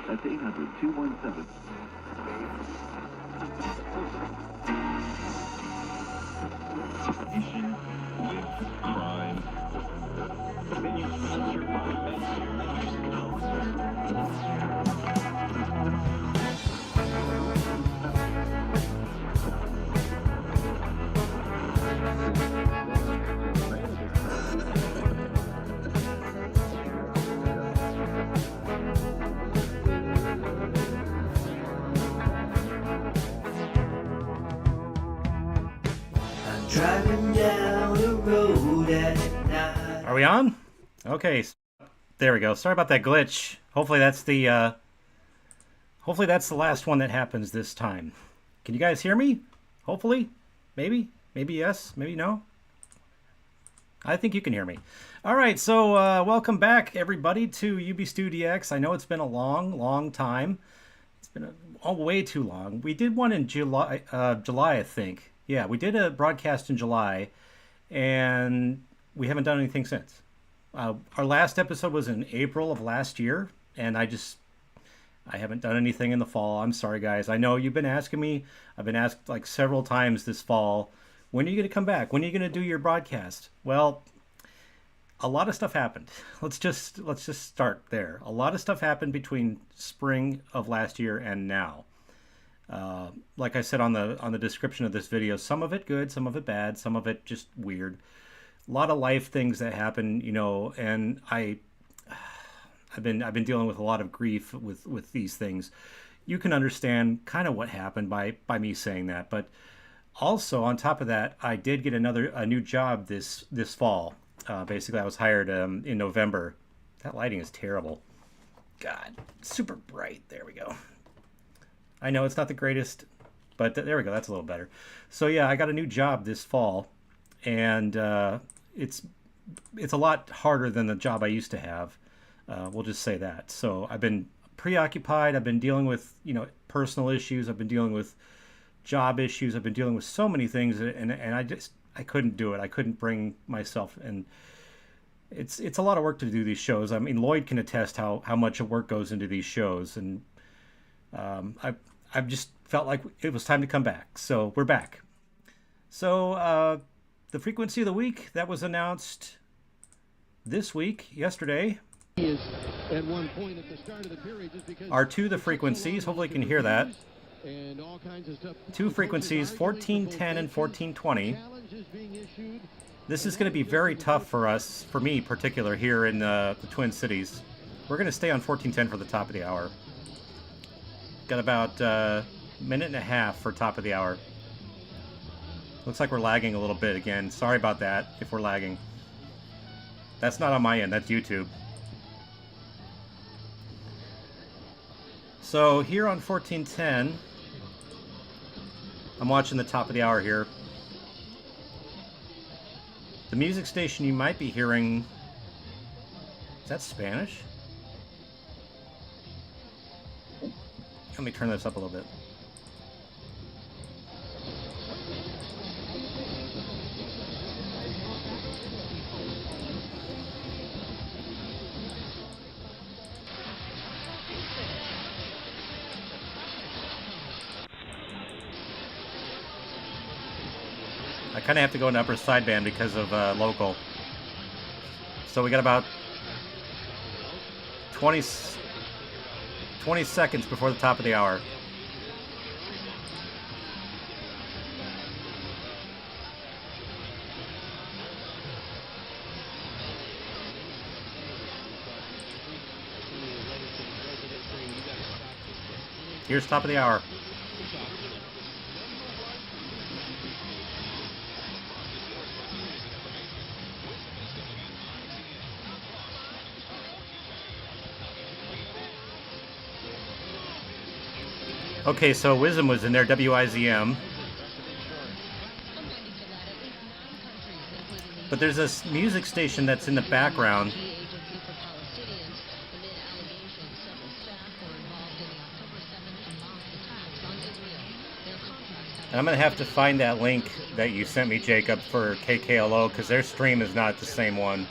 That's 800-217. Issue with crime. Then you spend your Driving down the road at night. Are we on? Okay, there we go. Sorry about that glitch. Hopefully that's the last one that happens this time. Can you guys hear me? Hopefully, maybe yes, maybe no. I think you can hear me. All right, so welcome back everybody to UB Studio DX. I know it's been a long time. It's been way too long. We did one in July, I think. Yeah, we did a broadcast in July, and we haven't done anything since. Our last episode was in April of last year, and I haven't done anything in the fall. I'm sorry, guys. I know you've been asking me. I've been asked like several times this fall, when are you going to come back? When are you going to do your broadcast? Well, a lot of stuff happened. Let's just start there. A lot of stuff happened between spring of last year and now. Like I said on the description of this video, some of it good, some of it bad, some of it just weird. A lot of life things that happen, you know, and I've been dealing with a lot of grief with these things. You can understand kind of what happened by me saying that, but also on top of that, I did get a new job this fall. Basically, I was hired in November. That lighting is terrible. God, super bright. There we go. I know it's not the greatest, but there we go. That's a little better. So yeah, I got a new job this fall, and it's a lot harder than the job I used to have. We'll just say that. So I've been preoccupied. I've been dealing with, you know, personal issues. I've been dealing with job issues. I've been dealing with so many things, and I couldn't do it. I couldn't bring myself, and it's a lot of work to do these shows. I mean, Lloyd can attest how much work goes into these shows, and I've just felt like it was time to come back. So we're back. So the frequency of the week that was announced this week, yesterday, At one point at the start of the period, just because are two the frequencies. Hopefully you can hear that. Two frequencies, 1410 and 1420. This is going to be very tough for us, for me in particular, here in the Twin Cities. We're going to stay on 1410 for the top of the hour. Got about a minute and a half for top of the hour. Looks like we're lagging a little bit again. Sorry about that if we're lagging. That's not on my end, that's YouTube. So here on 1410, I'm watching the top of the hour here. The music station you might be hearing, is that Spanish? Let me turn this up a little bit. I kind of have to go in upper sideband because of local. So we got about 20 seconds before the top of the hour. Here's top of the hour. Okay, so Wisdom was in there, WIZM. But there's this music station that's in the background. And I'm going to have to find that link that you sent me, Jacob, for KKLO, because their stream is not the same one.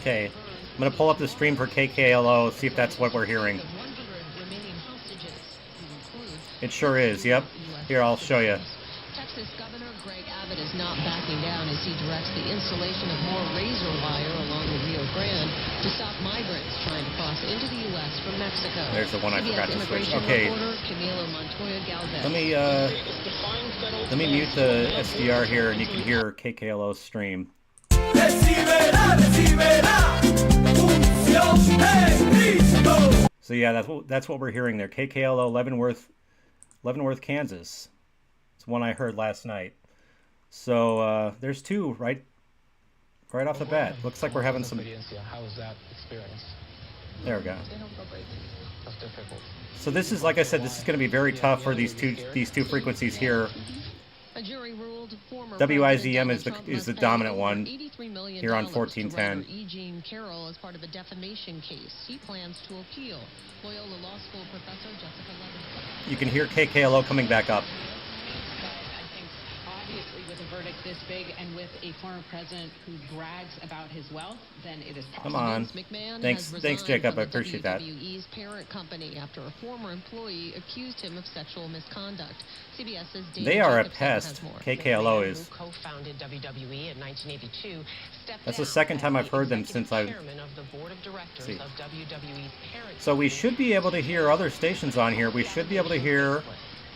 Okay, I'm going to pull up the stream for KKLO, see if that's what we're hearing. It sure is, yep. Here, I'll show you. Texas Governor Greg Abbott is not backing down as he directs the installation of more razor wire along the Rio Grande to stop migrants trying to cross into the U.S. from Mexico. There's the one I forgot to switch. Okay, let me mute the SDR here, and you can hear KKLO's stream. So yeah, that's what we're hearing there. KKLO Leavenworth, Kansas. It's one I heard last night. So there's two right off the bat. Looks like we're having some. How was that experience? There we go. So this is, like I said, this is going to be very tough for these two frequencies here. WIZM is the dominant one here on 1410. As part of a defamation case. He plans to appeal. Loyola Law School professor Jessica Levin. You can hear KKLO coming back up. Obviously, with a verdict this big and with a former president who brags about his wealth, then it is possible. Come on. Thanks, Jacob. I appreciate that. WWE's parent company after a former employee accused him of sexual misconduct. CBS says they are a pest. KKLO is. Co-founded WWE in 1982. That's the second time I've heard them since I've. See. So we should be able to hear other stations on here. We should be able to hear.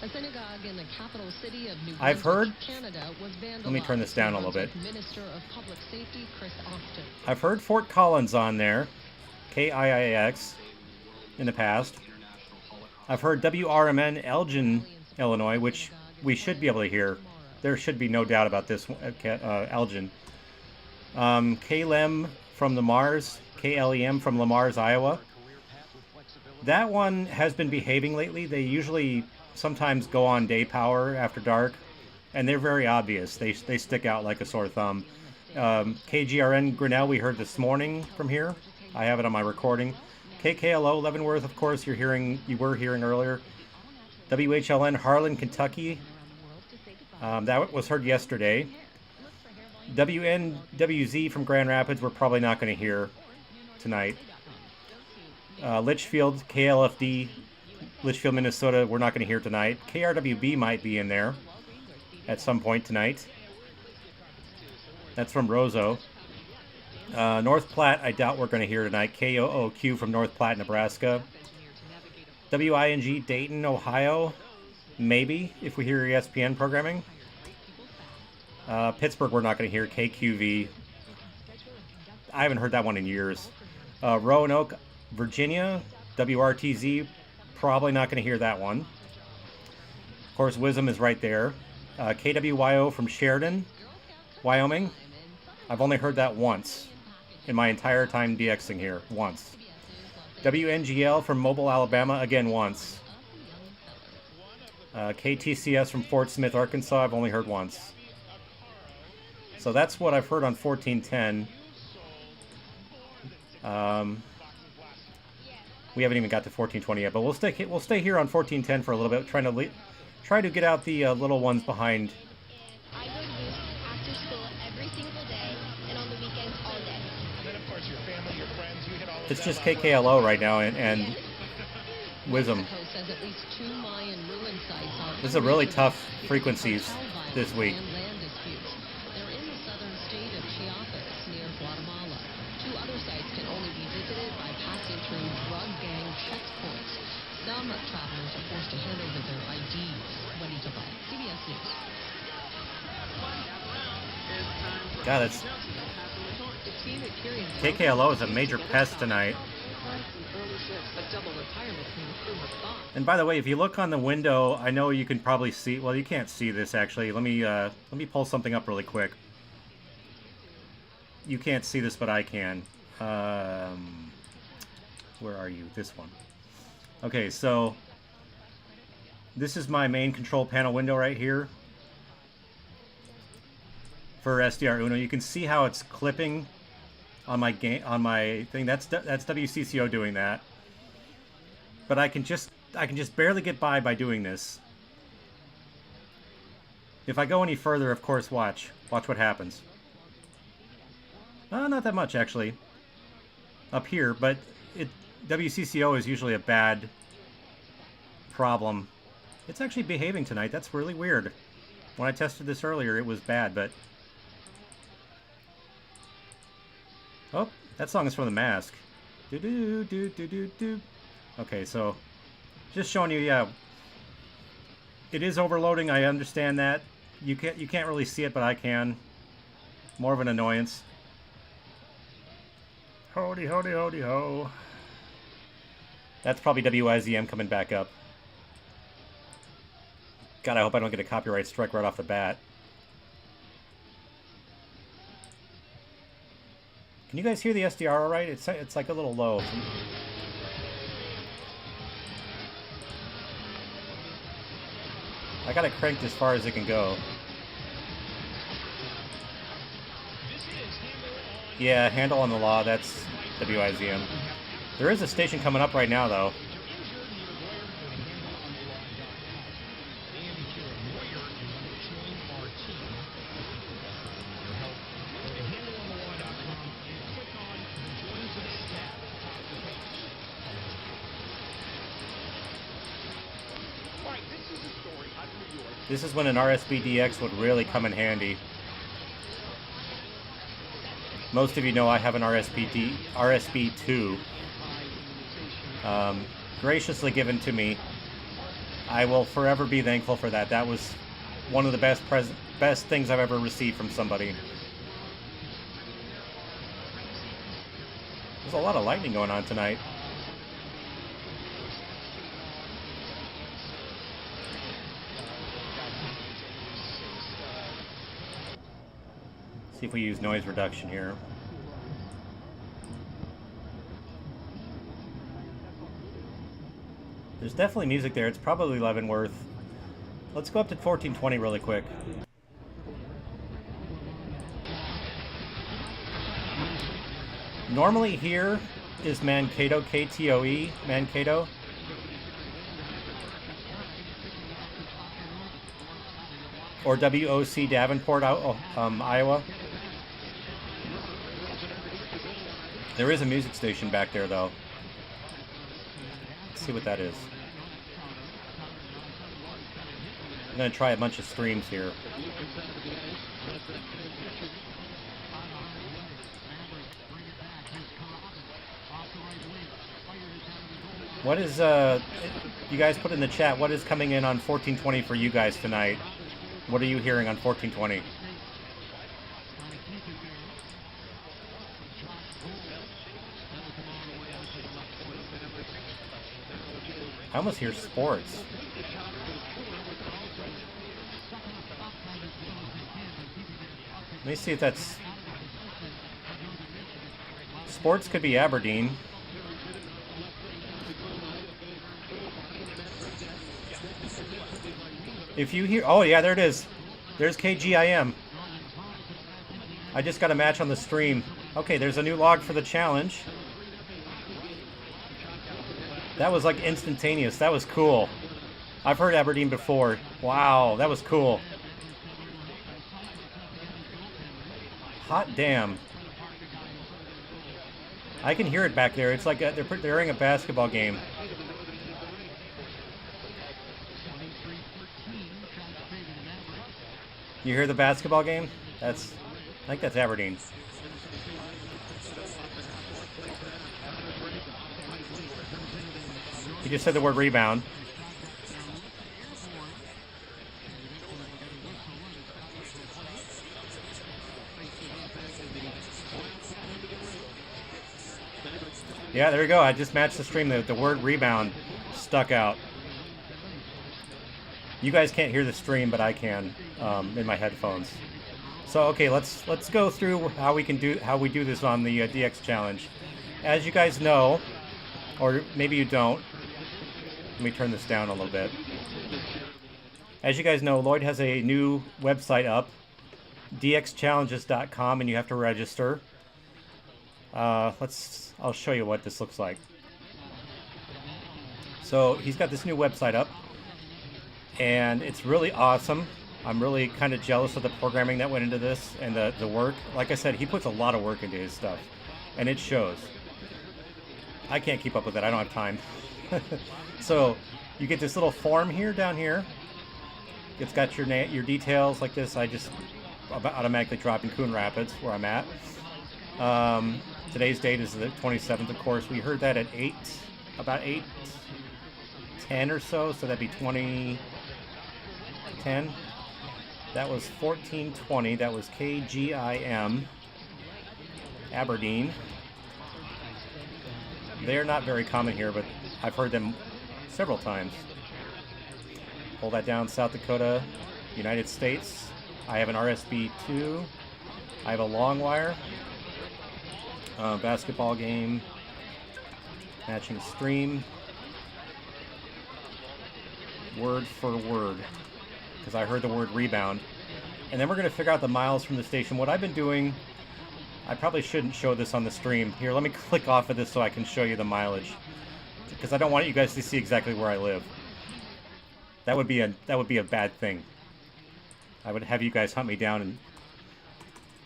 A synagogue in the capital city of New I've heard. Canada was vandalized. Let me turn this down a little bit. Minister of Public Safety Chris Austin. I've heard Fort Collins on there, KIIX, in the past. I've heard WRMN Elgin, Illinois, which we should be able to hear. There should be no doubt about this, Elgin. KLEM from Lamars, KLEM from Lamars, Iowa. That one has been behaving lately. They usually sometimes go on day power after dark, and they're very obvious. They stick out like a sore thumb. KGRN Grinnell, we heard this morning from here. I have it on my recording. KKLO Leavenworth, of course, you were hearing earlier. WHLN Harlan, Kentucky. That was heard yesterday. WNWZ from Grand Rapids, we're probably not going to hear tonight. Litchfield, KLFD, Litchfield, Minnesota, we're not going to hear tonight. KRWB might be in there at some point tonight. That's from Roseau. North Platte, I doubt we're going to hear tonight. KOOQ from North Platte, Nebraska. WING, Dayton, Ohio. Maybe, if we hear ESPN programming. Pittsburgh, we're not going to hear. KQV. I haven't heard that one in years. Roanoke, Virginia. WRTZ, probably not going to hear that one. Of course, Wisdom is right there. KWYO from Sheridan, Wyoming. I've only heard that once in my entire time DXing here. Once. WNGL from Mobile, Alabama. Again, once. KTCS from Fort Smith, Arkansas. I've only heard once. So that's what I've heard on 1410. We haven't even got to 1420 yet, but we'll stay here on 1410 for a little bit, try to get out the little ones behind. I go to booth after school every single day and on the weekends all day. And then, of course, your family, your friends, you hit all of It's that just live KKLO right now and Wisdom. Mexico says at least 2 Mayan ruin sites are This is a really unreachable tough because of frequencies cartel violence this week. and land disputes. They're in the southern state of Chiapas near Guatemala. 2 other sites can only be visited by passing through drug gang checkpoints. Some travelers are forced to hand over their IDs. Wendy Tabak, CBS News. God, that's KKLO is a major pest tonight. And by the way, if you look on the window, I know you can probably see. Well, you can't see this actually. Let me pull something up really quick. You can't see this, but I can. Where are you? This one. Okay, so this is my main control panel window right here for SDR Uno. You can see how it's clipping on my thing. That's WCCO doing that. But I can just barely get by doing this. If I go any further, of course, watch what happens. Not that much actually up here, but WCCO is usually a bad problem. It's actually behaving tonight. That's really weird. When I tested this earlier, it was bad, but oh, that song is from The Mask. Do do do do do do. Okay, so just showing you, yeah, it is overloading. I understand that. You can't really see it, but I can. More of an annoyance. Hody, hody, hody, ho. That's probably WIZM coming back up. God, I hope I don't get a copyright strike right off the bat. Can you guys hear the SDR all right? It's like a little low. I got it cranked as far as it can go. Yeah, Handle on the Law, that's WIZM. There is a station coming up right now, though. This is when an RSB-DX would really come in handy. Most of you know I have an RSB-2 graciously given to me. I will forever be thankful for that. That was one of the best things I've ever received from somebody. There's a lot of lightning going on tonight. See if we use noise reduction here. There's definitely music there. It's probably Leavenworth. Let's go up to 1420 really quick. Normally here is Mankato, KTOE, Mankato. Or WOC Davenport, Iowa. There is a music station back there, though. Let's see what that is. I'm going to try a bunch of streams here. What is, you guys put in the chat, what is coming in on 1420 for you guys tonight? What are you hearing on 1420? I almost hear sports. Let me see if that's... Sports could be Aberdeen. If you hear... Oh, yeah, there it is. There's KGIM. I just got a match on the stream. Okay, there's a new log for the challenge. That was like instantaneous. That was cool. I've heard Aberdeen before. Wow, that was cool. Hot damn. I can hear it back there. It's like they're airing a basketball game. You hear the basketball game? I think that's Aberdeen. You just said the word rebound. Yeah, there we go. I just matched the stream. The word rebound stuck out. You guys can't hear the stream, but I can in my headphones. So okay, let's go through how we do this on the DX challenge. As you guys know, or maybe you don't. Let me turn this down a little bit. As you guys know, Lloyd has a new website up, dxchallenges.com, and you have to register. I'll show you what this looks like. So he's got this new website up, and it's really awesome. I'm really kind of jealous of the programming that went into this and the work. Like I said, he puts a lot of work into his stuff, and it shows. I can't keep up with it. I don't have time. So you get this little form here down here. It's got your details like this. I just automatically drop in Coon Rapids, where I'm at. Today's date is the 27th, of course. We heard that at about 8:10 or so. So that'd be 2010. That was 1420. That was KGIM, Aberdeen. They're not very common here, but I've heard them several times. Pull that down, South Dakota, United States. I have an RSB2. I have a long wire. Basketball game. Matching stream. Word for word. Because I heard the word rebound. And then we're going to figure out the miles from the station. What I've been doing, I probably shouldn't show this on the stream. Here, let me click off of this so I can show you the mileage. Because I don't want you guys to see exactly where I live. That would be a bad thing. I would have you guys hunt me down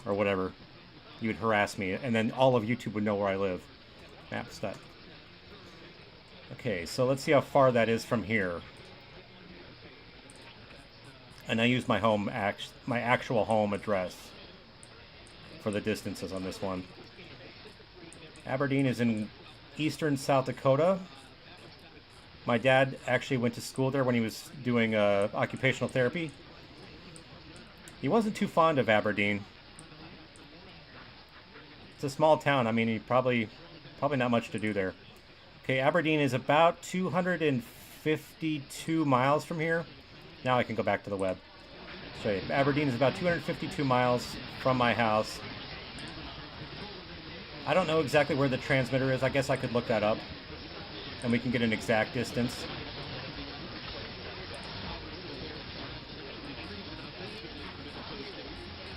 or whatever. You would harass me, and then all of YouTube would know where I live. Map stat. Okay, so let's see how far that is from here. And I use my my actual home address for the distances on this one. Aberdeen is in eastern South Dakota. My dad actually went to school there when he was doing occupational therapy. He wasn't too fond of Aberdeen. It's a small town. I mean, probably not much to do there. Okay, Aberdeen is about 252 miles from here. Now I can go back to the web. Show you. Aberdeen is about 252 miles from my house. I don't know exactly where the transmitter is. I guess I could look that up, and we can get an exact distance.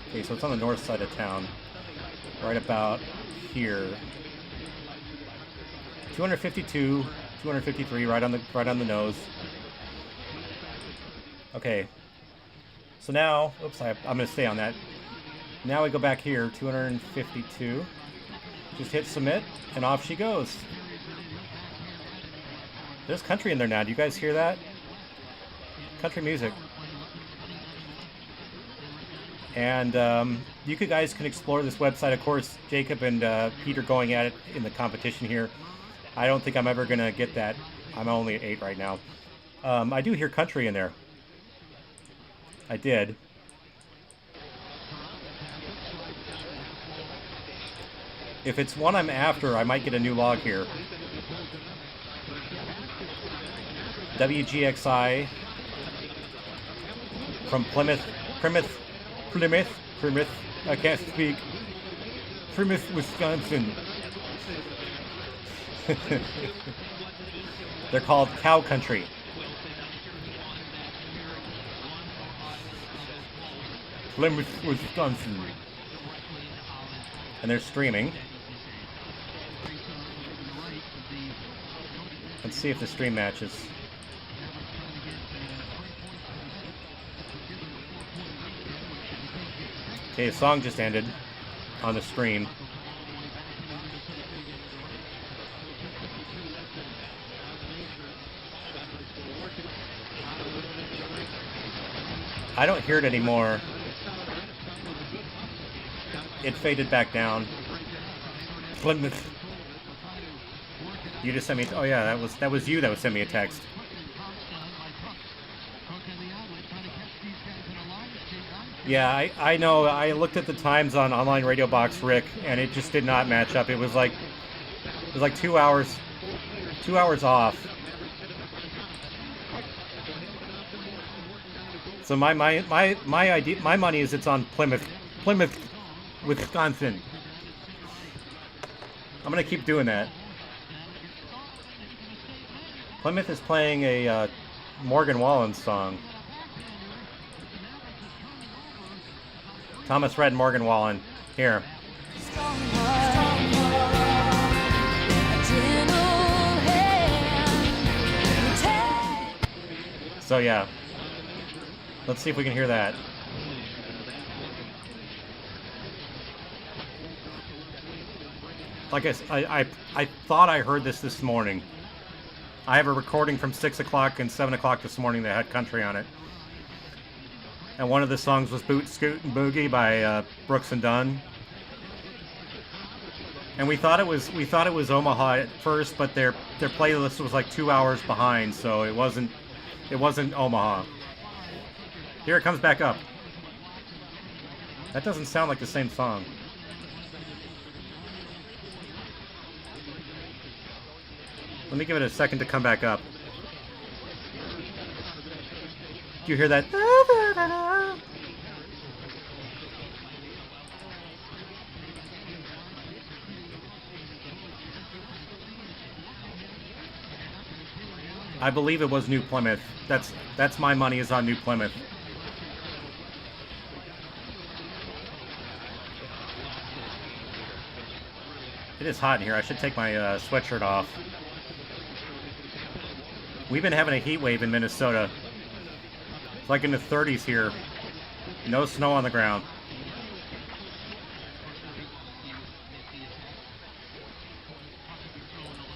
Okay, so it's on the north side of town, right about here. 252, 253, right on the nose. Okay. So now, oops, I'm going to stay on that. Now we go back here, 252. Just hit submit, and off she goes. There's country in there now. Do you guys hear that? Country music. And you guys can explore this website. Of course, Jacob and Peter going at it in the competition here. I don't think I'm ever going to get that. I'm only at 8 right now. I do hear country in there. I did. If it's one I'm after, I might get a new log here. WGXI from Plymouth, I can't speak. Plymouth, Wisconsin. They're called Cow Country. Plymouth, Wisconsin. And they're streaming. Let's see if the stream matches. Okay, the song just ended on the stream. I don't hear it anymore. It faded back down. Plymouth. You just sent me. Oh yeah, that was you that was sending me a text. Yeah, I know. I looked at the times on Online Radio Box, Rick, and it just did not match up. It was like 2 hours off. So my idea, my money is it's on Plymouth, Wisconsin. I'm gonna keep doing that. Plymouth is playing a Morgan Wallen song. Thomas Red, Morgan Wallen. Here. So yeah. Let's see if we can hear that. Like I thought I heard this morning. I have a recording from 6 o'clock and 7 o'clock this morning that had country on it. And one of the songs was Boot, Scoot, and Boogie by Brooks and Dunn. And we thought it was Omaha at first, but their playlist was like 2 hours behind, so it wasn't Omaha. Here it comes back up. That doesn't sound like the same song. Let me give it a second to come back up. Do you hear that? I believe it was New Plymouth. That's my money is on New Plymouth. It is hot in here. I should take my sweatshirt off. We've been having a heat wave in Minnesota. It's like in the 30s here. No snow on the ground.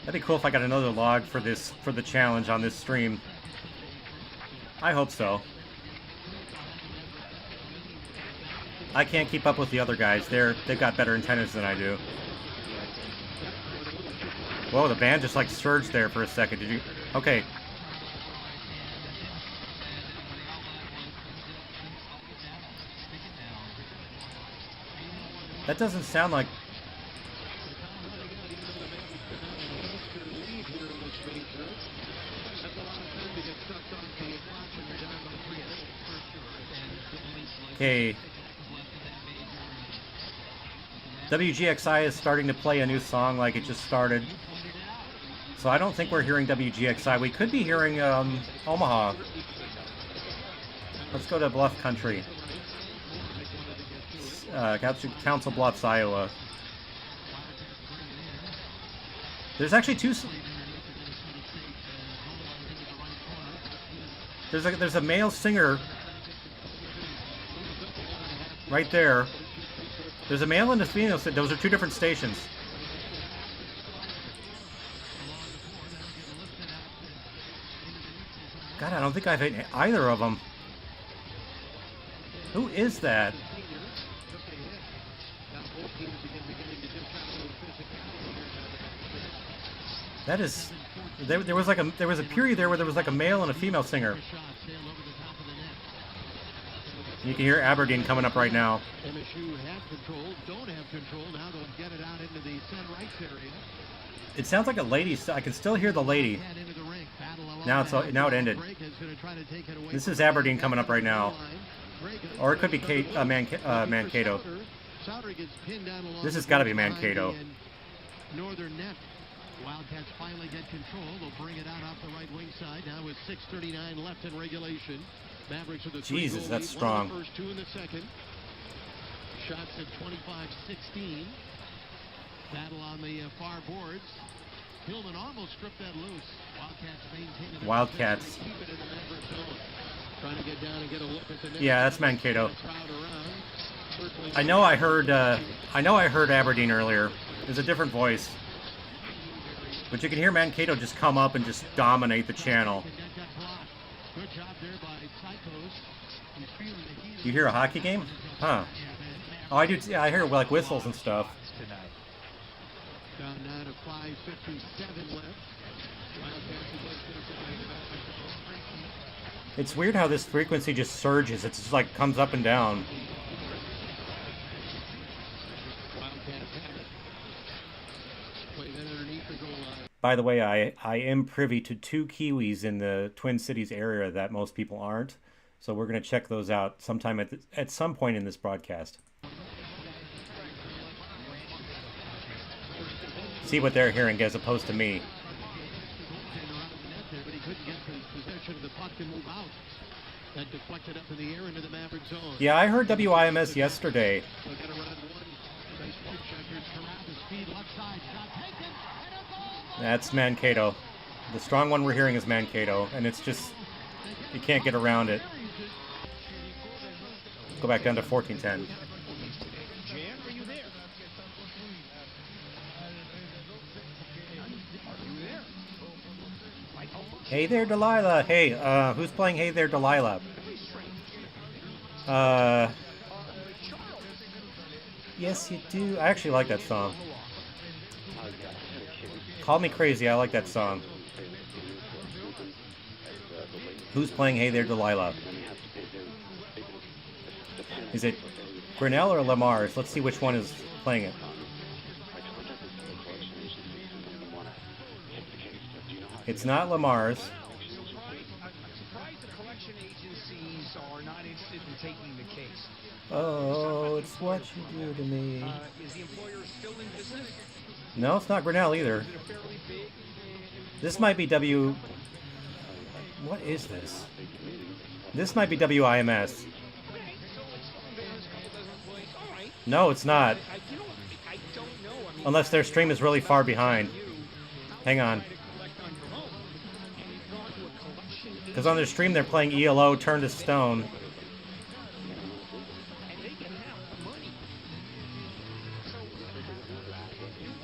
That'd be cool if I got another log for the challenge on this stream. I hope so. I can't keep up with the other guys. They've got better antennas than I do. Whoa, the band just like surged there for a second. Did you? Okay. That doesn't sound like... Okay. WGXI is starting to play a new song like it just started. So I don't think we're hearing WGXI. We could be hearing Omaha. Let's go to Bluff Country. Council Bluffs, Iowa. There's actually two... There's a male singer right there. There's a male and a female. Those are two different stations. don't think I've hit either of them. Who is that? That is... There was a period there where there was like a male and a female singer. You can hear Aberdeen coming up right now. MSU have control, don't have control. Now they'll get it out into the center right area. It sounds like a lady. I can still hear the lady. Now it ended. This is Aberdeen coming up right now, or it could be Mankato. This has got to be Mankato. Northern net. Wildcats finally get control. They'll bring it out off the right wing side now with 6:39 left in regulation. Mavericks with the Jesus, that's strong. First two in the second. Shots at 25-16. Battle on the far boards. Hillman almost stripped that loose. Wildcats maintain it. Wildcats. Keep it in the Maverick zone. Trying to get down and get a look at the net. Yeah, that's Mankato. I know I heard Aberdeen earlier. There's a different voice. But you can hear Mankato just come up and just dominate the channel. You hear a hockey game? Huh. Oh, I do. Yeah, I hear like whistles and stuff. Down now to 5:57 left. It's weird how this frequency just surges. It's just like comes up and down. By the way, I am privy to 2 Kiwis in the Twin Cities area that most people aren't. So we're going to check those out sometime at some point in this broadcast. See what they're hearing as opposed to me. Yeah, I heard WIMS yesterday. That's Mankato. The strong one we're hearing is Mankato, and it's just, you can't get around it. Go back down to 1410. Hey there, Delilah. Hey, who's playing Hey There, Delilah? Yes, you do. I actually like that song. Call Me Crazy. I like that song. Who's playing Hey There, Delilah? Is it Grinnell or Lamar's? Let's see which one is playing it. It's not Lamar's. Oh, it's what you do to me. No, it's not Grinnell either. This might be What is this? This might be WIMS. No, it's not. Unless their stream is really far behind. Hang on. Because on their stream they're playing ELO Turn to Stone.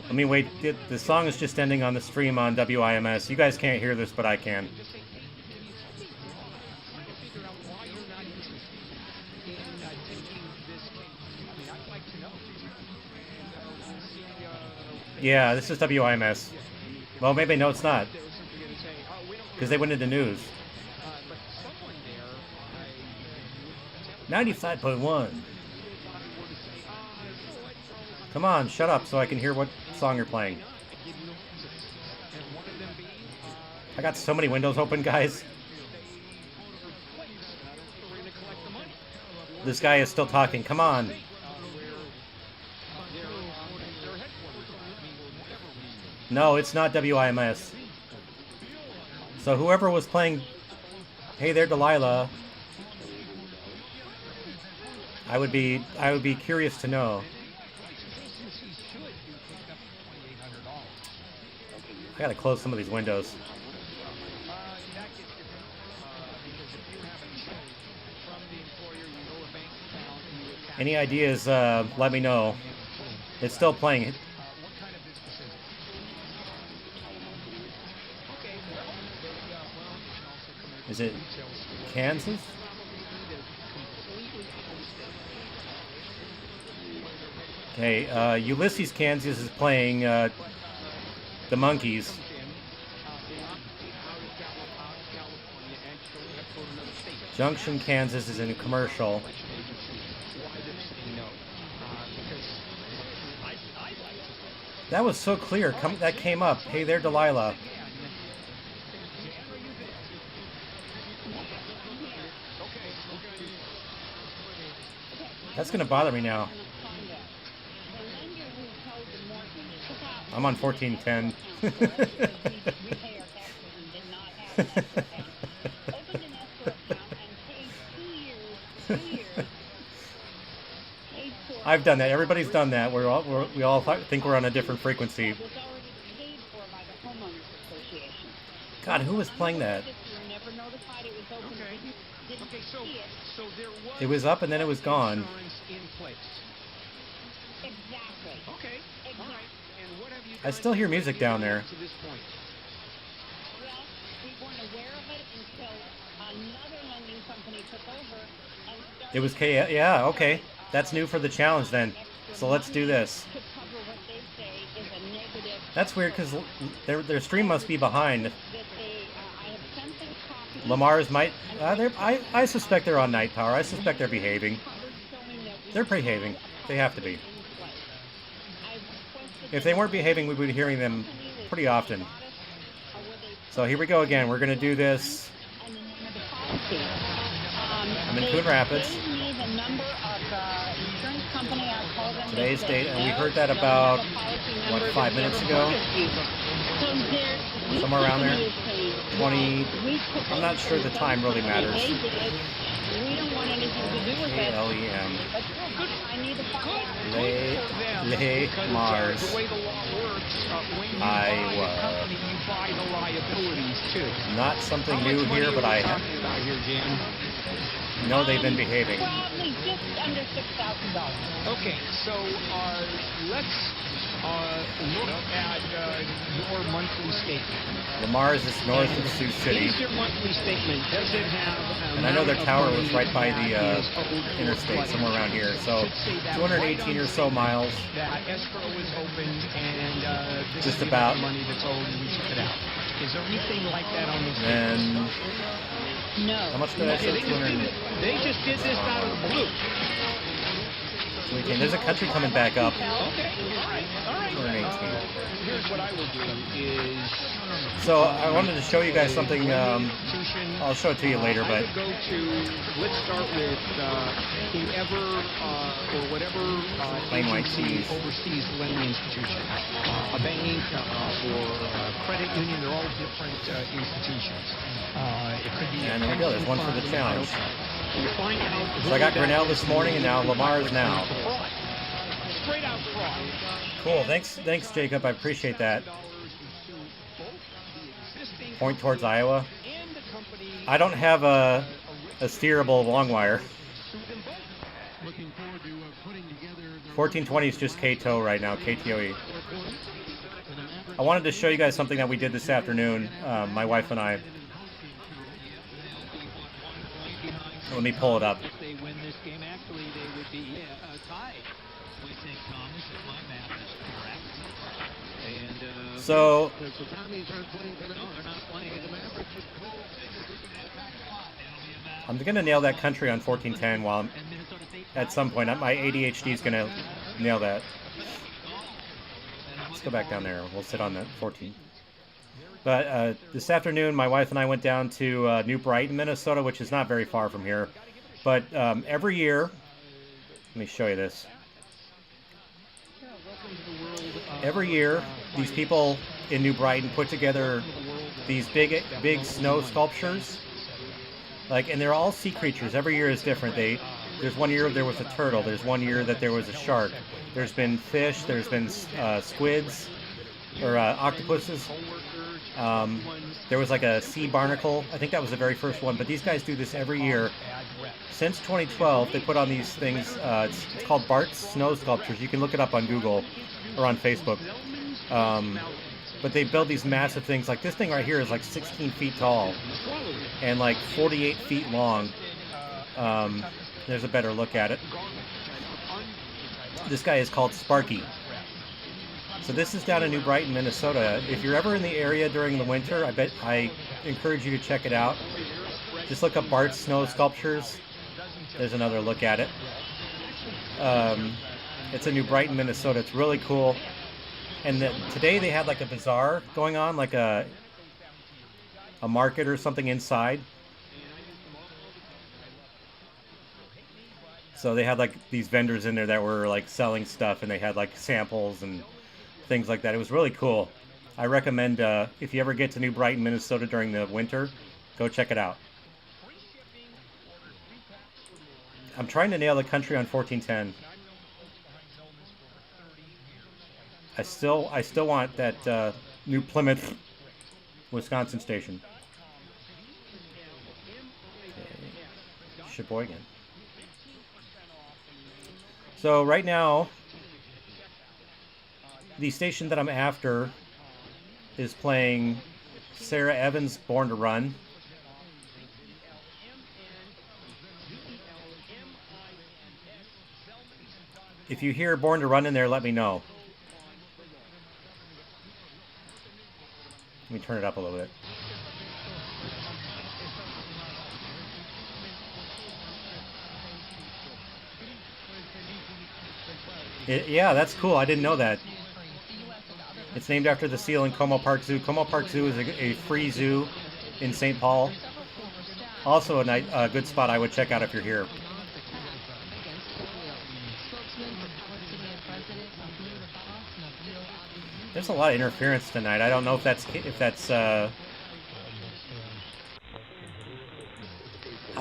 I mean, wait, the song is just ending on the stream on WIMS. You guys can't hear this, but I can. Yeah, this is WIMS. Well, maybe no, it's not. Because they went into news. 95.1. Come on, shut up so I can hear what song you're playing. I got so many windows open, guys. This guy is still talking. Come on. No, it's not WIMS. So whoever was playing Hey There, Delilah, I would be curious to know. I gotta close some of these windows. Any ideas, let me know. It's still playing. Is it Kansas? Okay, Ulysses, Kansas is playing the Monkees. Junction, Kansas is in a commercial. That was so clear. That came up. Hey there, Delilah. That's gonna bother me now. I'm on 1410. I've done that. Everybody's done that. We all think we're on a different frequency. God, who was playing that? It was up and then it was gone. I still hear music down there. It was K. Yeah, okay. That's new for the challenge then. So let's do this. That's weird because their stream must be behind. Lamar's might. I suspect they're on night power. I suspect they're behaving. They're behaving. They have to be. If they weren't behaving, we would be hearing them pretty often. So here we go again. We're going to do this. I'm in Coon Rapids. Today's date, and we heard that about, what, 5 minutes ago? Somewhere around there. 20, I'm not sure the time really matters. KLEM. Le Mars, Iowa. Not something new here, but I know they've been behaving. Probably just under $6,000. Okay, so let's look at your monthly statement. Lamar's is north of Sioux City. Is your monthly statement, does it have and I know their tower was right by the interstate, somewhere around here. So 218 or so miles. That escrow is open and this just is about. The money that's owed and we took it out. Is there anything like that on this? And no. How much did I say? They just did this out of the blue. There's a country coming back up. Okay, all right. 218. Here's what I will do is... So I wanted to show you guys something. I'll show it to you later, but... I would go to, let's start with whoever or whatever oversees the lending institution. A bank or a credit union, they're all different institutions. It could be and there we go, there's one for the challenge. You find out so I got Grinnell this morning and now Lamar's now. Straight out fraud. Cool, thanks Jacob, I appreciate that. Point towards Iowa. I don't have a steerable long wire. 1420 is just KTOE right now, KTOE. I wanted to show you guys something that we did this afternoon, my wife and I. Let me pull it up. If they win this game, actually, they would be tied with St. Thomas, if my math is correct. And so, I'm going to nail that country on 1410 while at some point. My ADHD is going to nail that. Let's go back down there. We'll sit on that 14. But this afternoon, my wife and I went down to New Brighton, Minnesota, which is not very far from here. But every year, let me show you this. Every year, these people in New Brighton put together these big snow sculptures. And they're all sea creatures. Every year is different. There's one year there was a turtle. There's one year that there was a shark. There's been fish. There's been squids or octopuses. There was like a sea barnacle. I think that was the very first one. But these guys do this every year. Since 2012, they put on these things. It's called Bart's Snow Sculptures. You can look it up on Google or on Facebook. But they build these massive things. Like this thing right here is like 16 feet tall. and like 48 feet long. There's a better look at it. This guy is called Sparky. So this is down in New Brighton, Minnesota. If you're ever in the area during the winter, I encourage you to check it out. Just look up Bart's Snow Sculptures. There's another look at it. It's in New Brighton, Minnesota. It's really cool. And today they had like a bazaar going on, like a market or something inside. So they had like these vendors in there that were like selling stuff, and they had like samples and things like that. It was really cool. I recommend if you ever get to New Brighton, Minnesota during the winter, go check it out. I'm trying to nail the country on 1410. I still want that New Plymouth, Wisconsin station. Okay. Sheboygan. So right now, the station that I'm after is playing Sarah Evans' Born to Run. If you hear Born to Run in there, let me know. Let me turn it up a little bit. Yeah, that's cool. I didn't know that. It's named after the seal in Como Park Zoo. Como Park Zoo is a free zoo in St. Paul. Also a good spot I would check out if you're here. There's a lot of interference tonight. I don't know if that's I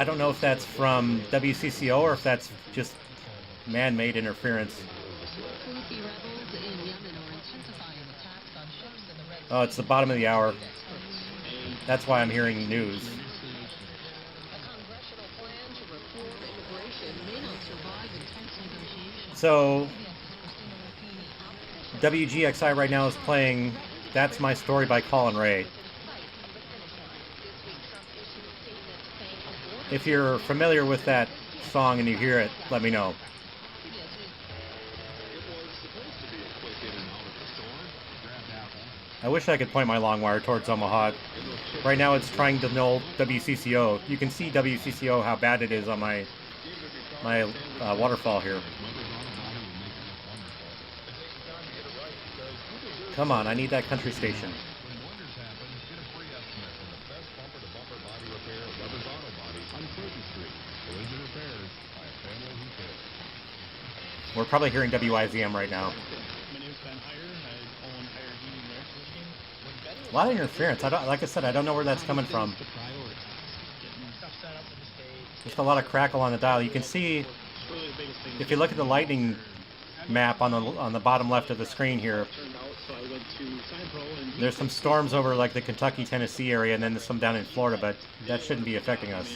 don't know if that's from WCCO or if that's just man-made interference. Oh, it's the bottom of the hour. That's why I'm hearing news. So, WGXI right now is playing That's My Story by Colin Ray. If you're familiar with that song and you hear it, let me know. I wish I could point my long wire towards Omaha. Right now it's trying to null WCCO. You can see WCCO how bad it is on my waterfall here. Come on, I need that country station. We're probably hearing WIZM right now. A lot of interference. Like I said, I don't know where that's coming from. Just a lot of crackle on the dial. You can see, if you look at the lightning map on the bottom left of the screen here, there's some storms over like the Kentucky, Tennessee area, and then there's some down in Florida, but that shouldn't be affecting us.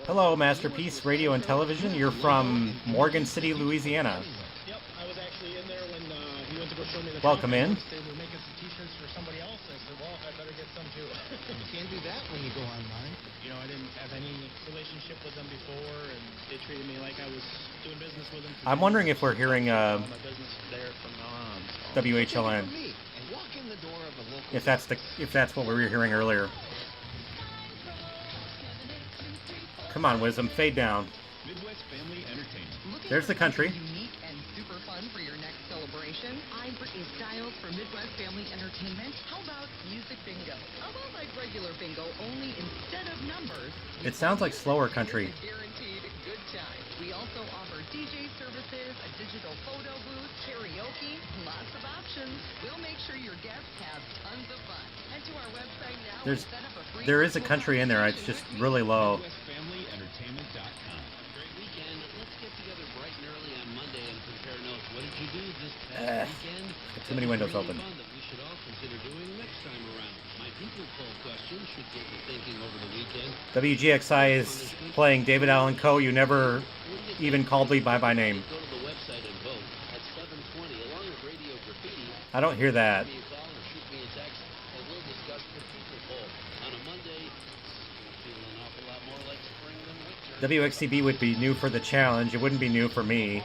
Hello, Masterpiece Radio and Television. You're from Morgan City, Louisiana. Yep, I was actually in there when he went to go show me the Welcome in. They were making some t-shirts for somebody else. I said, well, I better get some too. You can't do that when you go online. You know, I didn't have any relationship with them before, and they treated me like I was doing business with them. I'm wondering if we're hearing my business there from now on. WHLN. If that's what we were hearing earlier. Come on, Wisdom, fade down. Midwest Family Entertainment. There's the country. Unique and super fun for your next celebration. I'm Brittany Stiles for Midwest Family Entertainment. How about music bingo? How about like regular bingo, only instead of numbers? It sounds like slower country. Guaranteed good time. We also offer DJ services, a digital photo booth, karaoke, lots of options. We'll make sure your guests have tons of fun. Head to our website now. There is a country in there. It's just really low. MidwestFamilyEntertainment.com. Great weekend. Let's get together bright and early on Monday and compare notes. What did you do this past weekend? Too many windows open. Fun that we should all consider doing next time around. My people poll question should get you thinking over the weekend. WGXI is playing David Allan Coe. You never even called me by my name. Go to the website and vote at 7:20 along with Radio Graffiti. I don't hear that. Give me a call or shoot me a text, and we'll discuss WXCB would be new for the challenge. It wouldn't be new for me.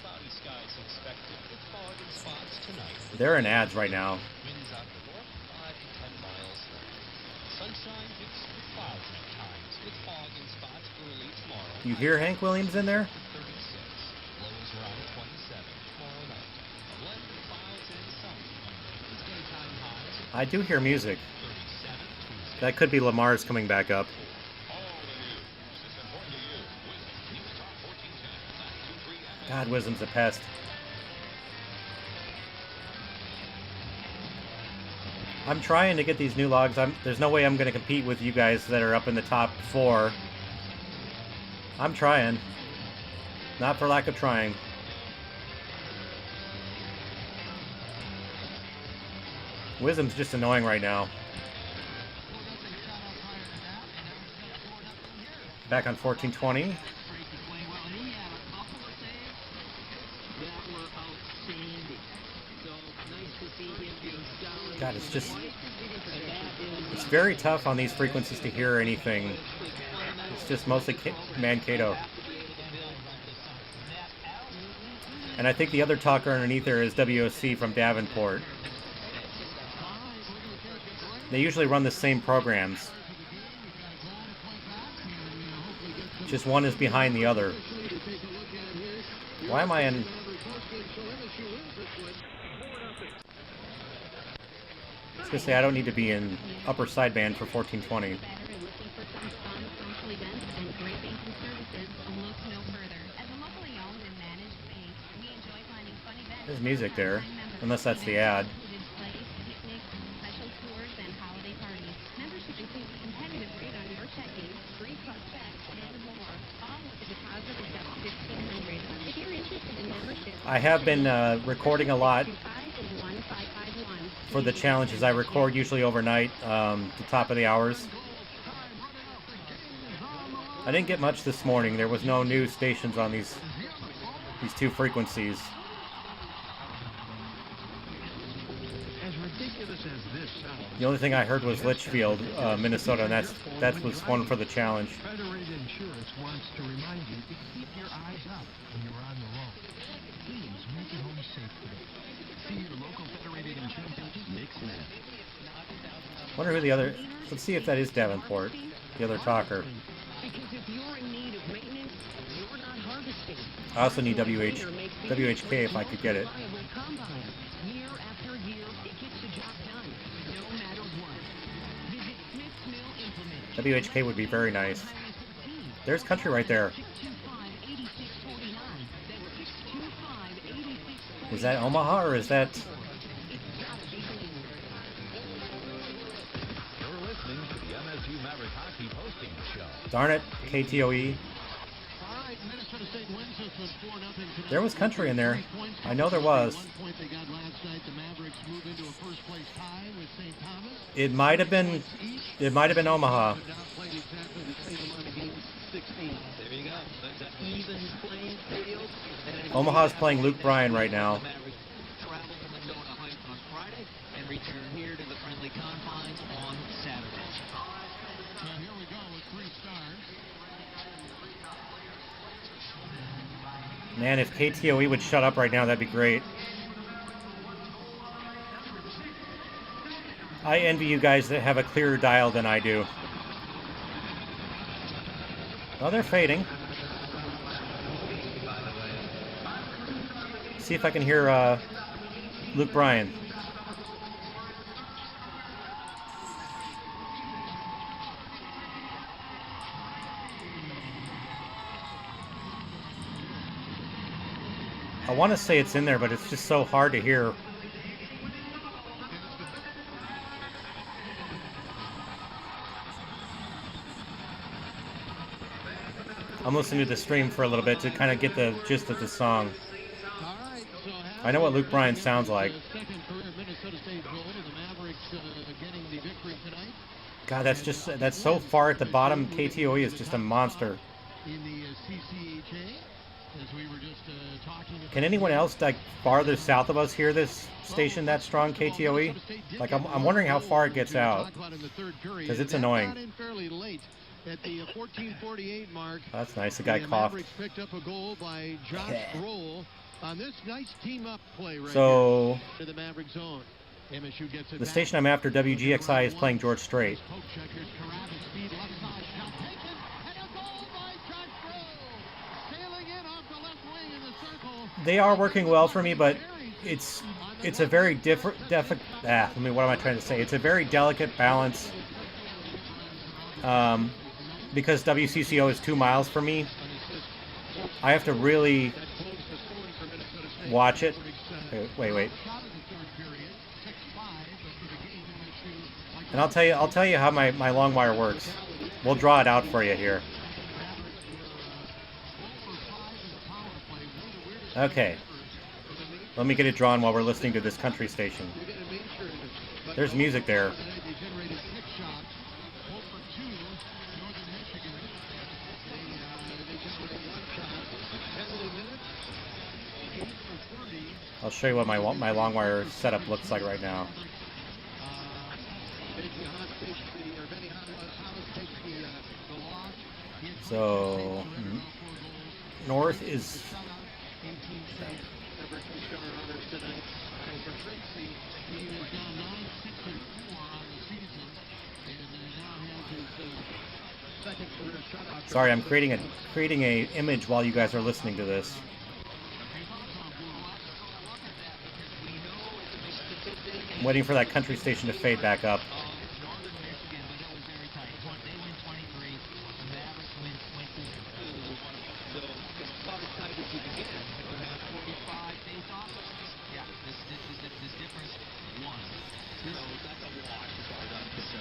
Cloudy skies expected with fog and spots tonight. They're in ads right now. Winds out of the north, 5 to 10 miles. Sunshine mixed with clouds at times, with fog and spots early tomorrow. You hear Hank Williams in there? 36. Lows around 27 tomorrow night. A blend of clouds and sun. These daytime highs I do hear music. 37 Tuesday. That could be Lamar's coming back up. God, Wisdom's a pest. I'm trying to get these new logs. There's no way I'm going to compete with you guys that are up in the top 4. I'm trying. Not for lack of trying. Wisdom's just annoying right now. Back on 1420. God, it's very tough on these frequencies to hear anything. It's just mostly Mankato. And I think the other talker underneath there is WOC from Davenport. They usually run the same programs. Just one is behind the other. Why am I in... I was going to say I don't need to be in upper sideband for 1420. There's music there, unless that's the ad. I have been recording a lot for the challenges. I record usually overnight, the top of the hours. I didn't get much this morning. There was no new stations on these two frequencies. The only thing I heard was Litchfield, Minnesota, and that was one for the challenge. Federated Insurance wants to remind you to keep your eyes up when you're on the road. Please make it home safe today. See your local Federated Insurance agent, Nick Smith. Wonder who the other... Let's see if that is Davenport, the other talker. Because if you're in need of maintenance, you're not harvesting. I also need WHK if I could get it. Year after year, it gets the job done, no matter what. Visit Smith's Mill Implement. WHK would be very nice. There's country right there. Is that Omaha or is that... You're listening to the MSU Maverick Hockey Posting Show. Darn it, KTOE. There was country in there. I know there was. It might have been Omaha. Omaha's playing Luke Bryan right now. And return here to the friendly confines on Saturday. Here we go with 3 stars. Man, if KTOE would shut up right now, that'd be great. I envy you guys that have a clearer dial than I do. Oh, they're fading. See if I can hear Luke Bryan. I want to say it's in there, but it's just so hard to hear. I'm listening to the stream for a little bit to kind of get the gist of the song. I know what Luke Bryan sounds like. God, that's so far at the bottom. KTOE is just a monster. Can anyone else like farther south of us hear this station that strong, KTOE? Like I'm wondering how far it gets out, because it's annoying. At the 14:48 mark, That's nice. The guy the coughed. Mavericks picked up a goal by Josh Grohl on this nice team-up play right So, here to the Maverick zone. MSU gets it the back. station I'm after, WGXI, is playing George Strait. Poke check. Here's Karavis, speed left side, shot taken, and a goal by Josh Grohl. Sailing in off the left wing in the circle. They are working well for me, but it's a very different. What am I trying to say? It's a very delicate balance. Because WCCO is 2 miles from me, I have to really watch it. Wait. And I'll tell you how my long wire works. We'll draw it out for you here. Okay. Let me get it drawn while we're listening to this country station. There's music there. I'll show you what my long wire setup looks like right now. So, north is... Sorry, I'm creating a image while you guys are listening to this. I'm waiting for that country station to fade back up.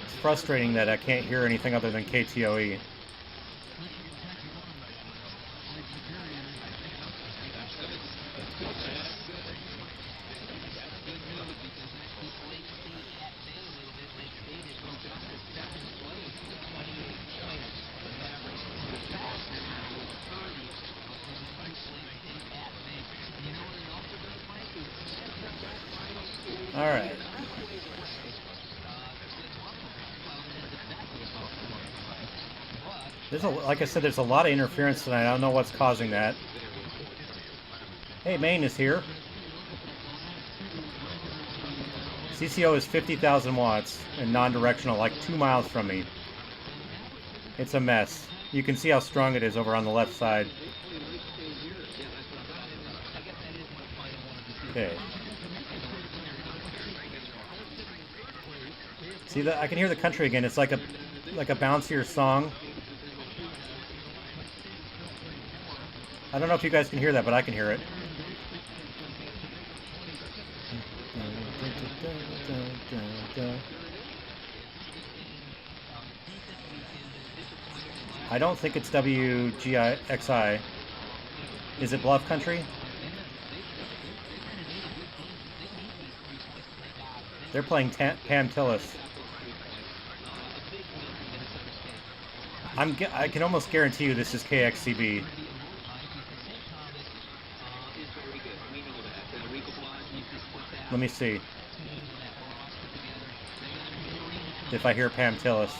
It's frustrating that I can't hear anything other than KTOE. All right. Like I said, there's a lot of interference tonight. I don't know what's causing that. Hey, Maine is here. CCO is 50,000 watts and non-directional, like 2 miles from me. It's a mess. You can see how strong it is over on the left side. Okay. See that? I can hear the country again. It's like a bouncier song. I don't know if you guys can hear that, but I can hear it. I don't think it's WGXI. Is it Bluff Country? They're playing Pam Tillis. I can almost guarantee you this is KXCB. Let me see if I hear Pam Tillis.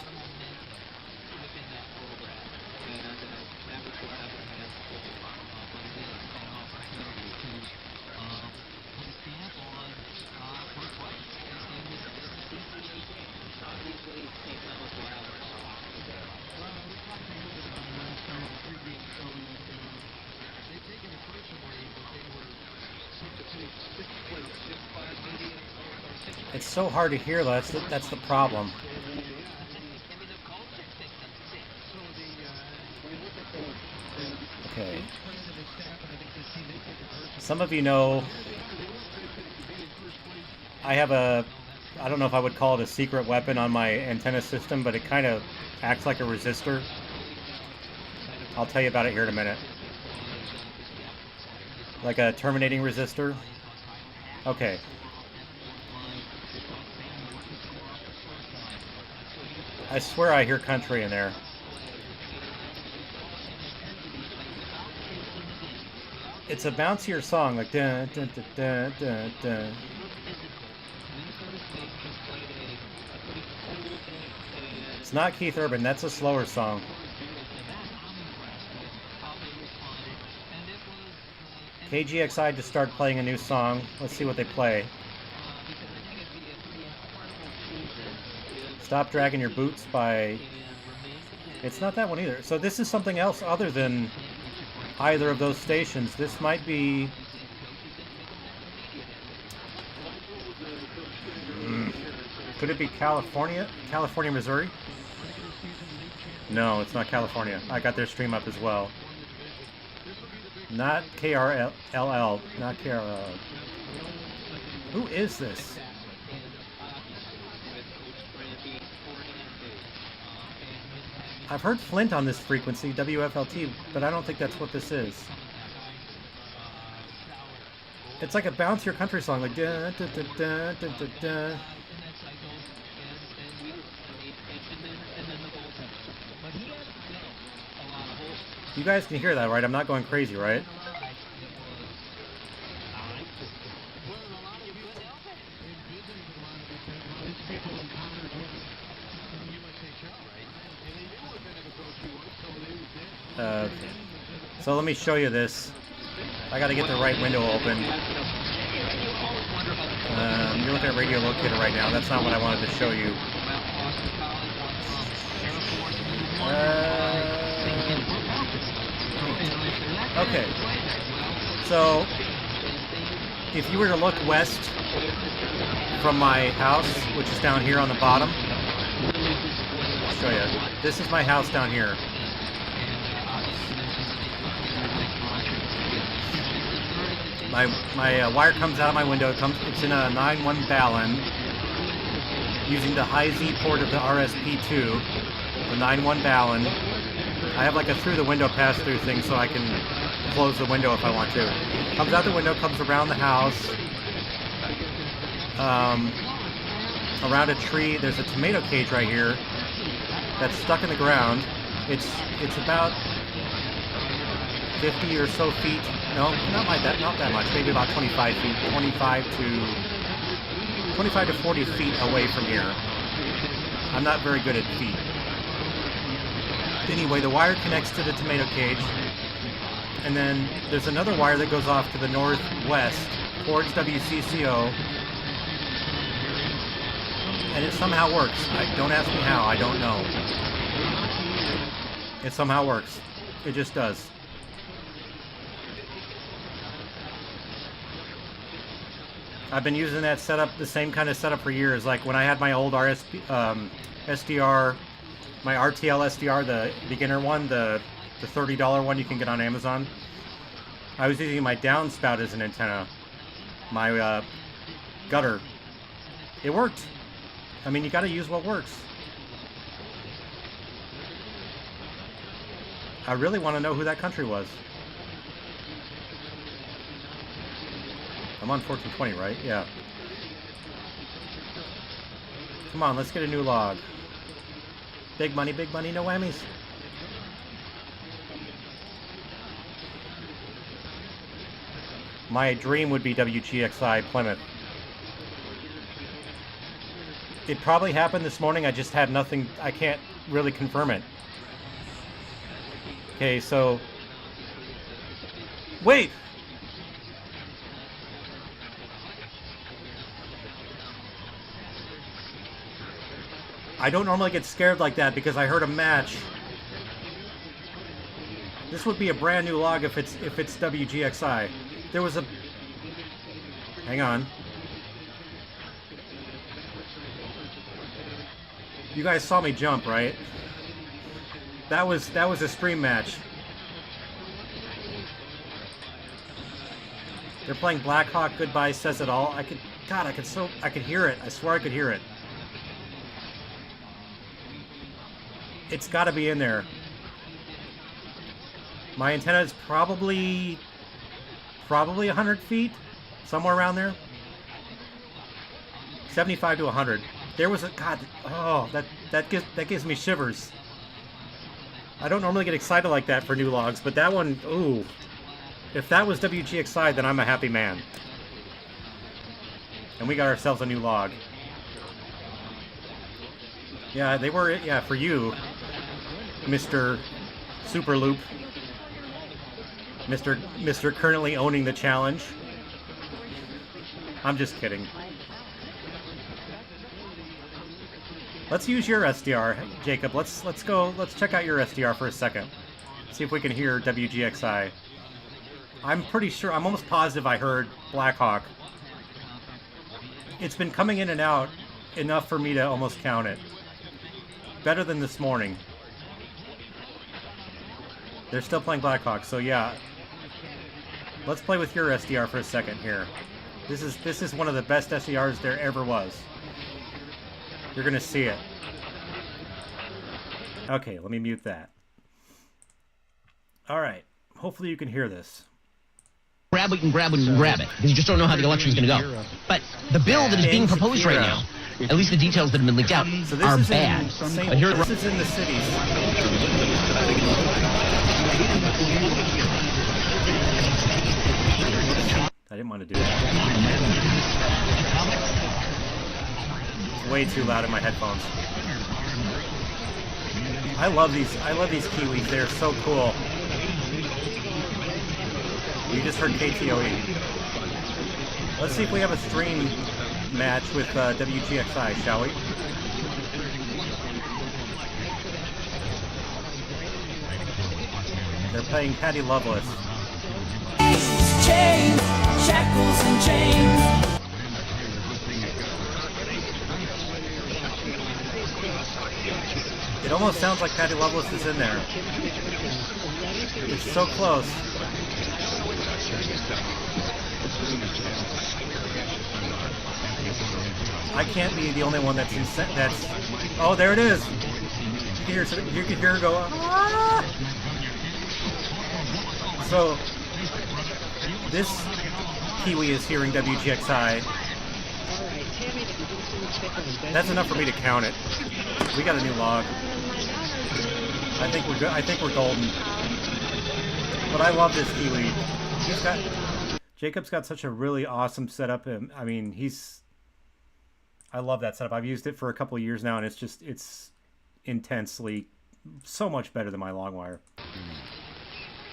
It's so hard to hear, though. That's the problem. Okay. Some of you know I have I don't know if I would call it a secret weapon on my antenna system, but it kind of acts like a resistor. I'll tell you about it here in a minute. Like a terminating resistor. Okay. I swear I hear country in there. It's a bouncier song, like dun dun dun dun dun dun. It's not Keith Urban. That's a slower song. KGXI just started playing a new song. Let's see what they play. Stop Dragging Your Boots by... It's not that one either. So this is something else other than either of those stations. This might be... Could it be California? California, Missouri? No, it's not California. I got their stream up as well. Not KRLL. Not KRLL. Who is this? I've heard Flint on this frequency, WFLT, but I don't think that's what this is. It's like a bouncier country song, like da da da da da da da. You guys can hear that, right? I'm not going crazy, right? Okay. So let me show you this. I gotta get the right window open. You're looking at Radio Locator right now. That's not what I wanted to show you. Okay. So, if you were to look west from my house, which is down here on the bottom, I'll show you. This is my house down here. My wire comes out of my window. It's in a 9-1 Balun using the high Z port of the RSP2, the 9-1 Balun. I have like a through the window pass-through thing so I can close the window if I want to. Comes out the window, comes around the house, around a tree. There's a tomato cage right here that's stuck in the ground. It's about 50 or so feet. No, not that much. Maybe about 25 feet. 25 to 40 feet away from here. I'm not very good at feet. Anyway, the wire connects to the tomato cage, and then there's another wire that goes off to the northwest towards WCCO, and it somehow works. Don't ask me how. I don't know. It somehow works. It just does. I've been using that setup, the same kind of setup for years. Like when I had my old SDR, my RTL SDR, the beginner one, the $30 one you can get on Amazon. I was using my downspout as an antenna, my gutter. It worked. I mean, you got to use what works. I really want to know who that country was. I'm on 1420, right? Yeah. Come on, let's get a new log. Big money, no whammies. My dream would be WGXI Plymouth. It probably happened this morning. I just had nothing. I can't really confirm it. Okay, so... Wait! I don't normally get scared like that because I heard a match. This would be a brand new log if it's WGXI. There was a... Hang on. You guys saw me jump, right? That was a stream match. They're playing Blackhawk Goodbye Says It All. I could hear it. I swear I could hear it. It's got to be in there. My antenna is probably 100 feet, somewhere around there. 75 to 100. There was a that gives me shivers. I don't normally get excited like that for new logs, but that one, ooh. If that was WGXI, then I'm a happy man. And we got ourselves a new log. Yeah, they were, yeah, for you, Mr. Superloop. Mr. currently owning the challenge. I'm just kidding. Let's use your SDR, Jacob. Let's check out your SDR for a second. See if we can hear WGXI. I'm pretty sure, I'm almost positive I heard Blackhawk. It's been coming in and out enough for me to almost count it. Better than this morning. They're still playing Blackhawk, so yeah. Let's play with your SDR for a second here. This is one of the best SDRs there ever was. You're gonna see it. Okay, let me mute that. All right. Hopefully you can hear this. Grab what you can grab when you can grab it, because you just don't know how the election's going to go. But the bill that is being proposed right now, at least the details that have been leaked out, are bad. But here this is in the cities. I didn't want to do that. It's way too loud in my headphones. I love these Kiwis. They're so cool. You just heard KTOE. Let's see if we have a stream match with WGXI, shall we? They're playing Patty Loveless. Chains, shackles and chains. It almost sounds like Patty Loveless is in there. It's so close. I can't be the only one that's oh, there it is. You can hear her go. Ah! So this Kiwi is hearing WGXI. That's enough for me to count it. We got a new log. I think we're good. I think we're golden. But I love this Kiwi. Jacob's got such a really awesome setup. I mean, I love that setup. I've used it for a couple of years now, and it's intensely so much better than my Longwire.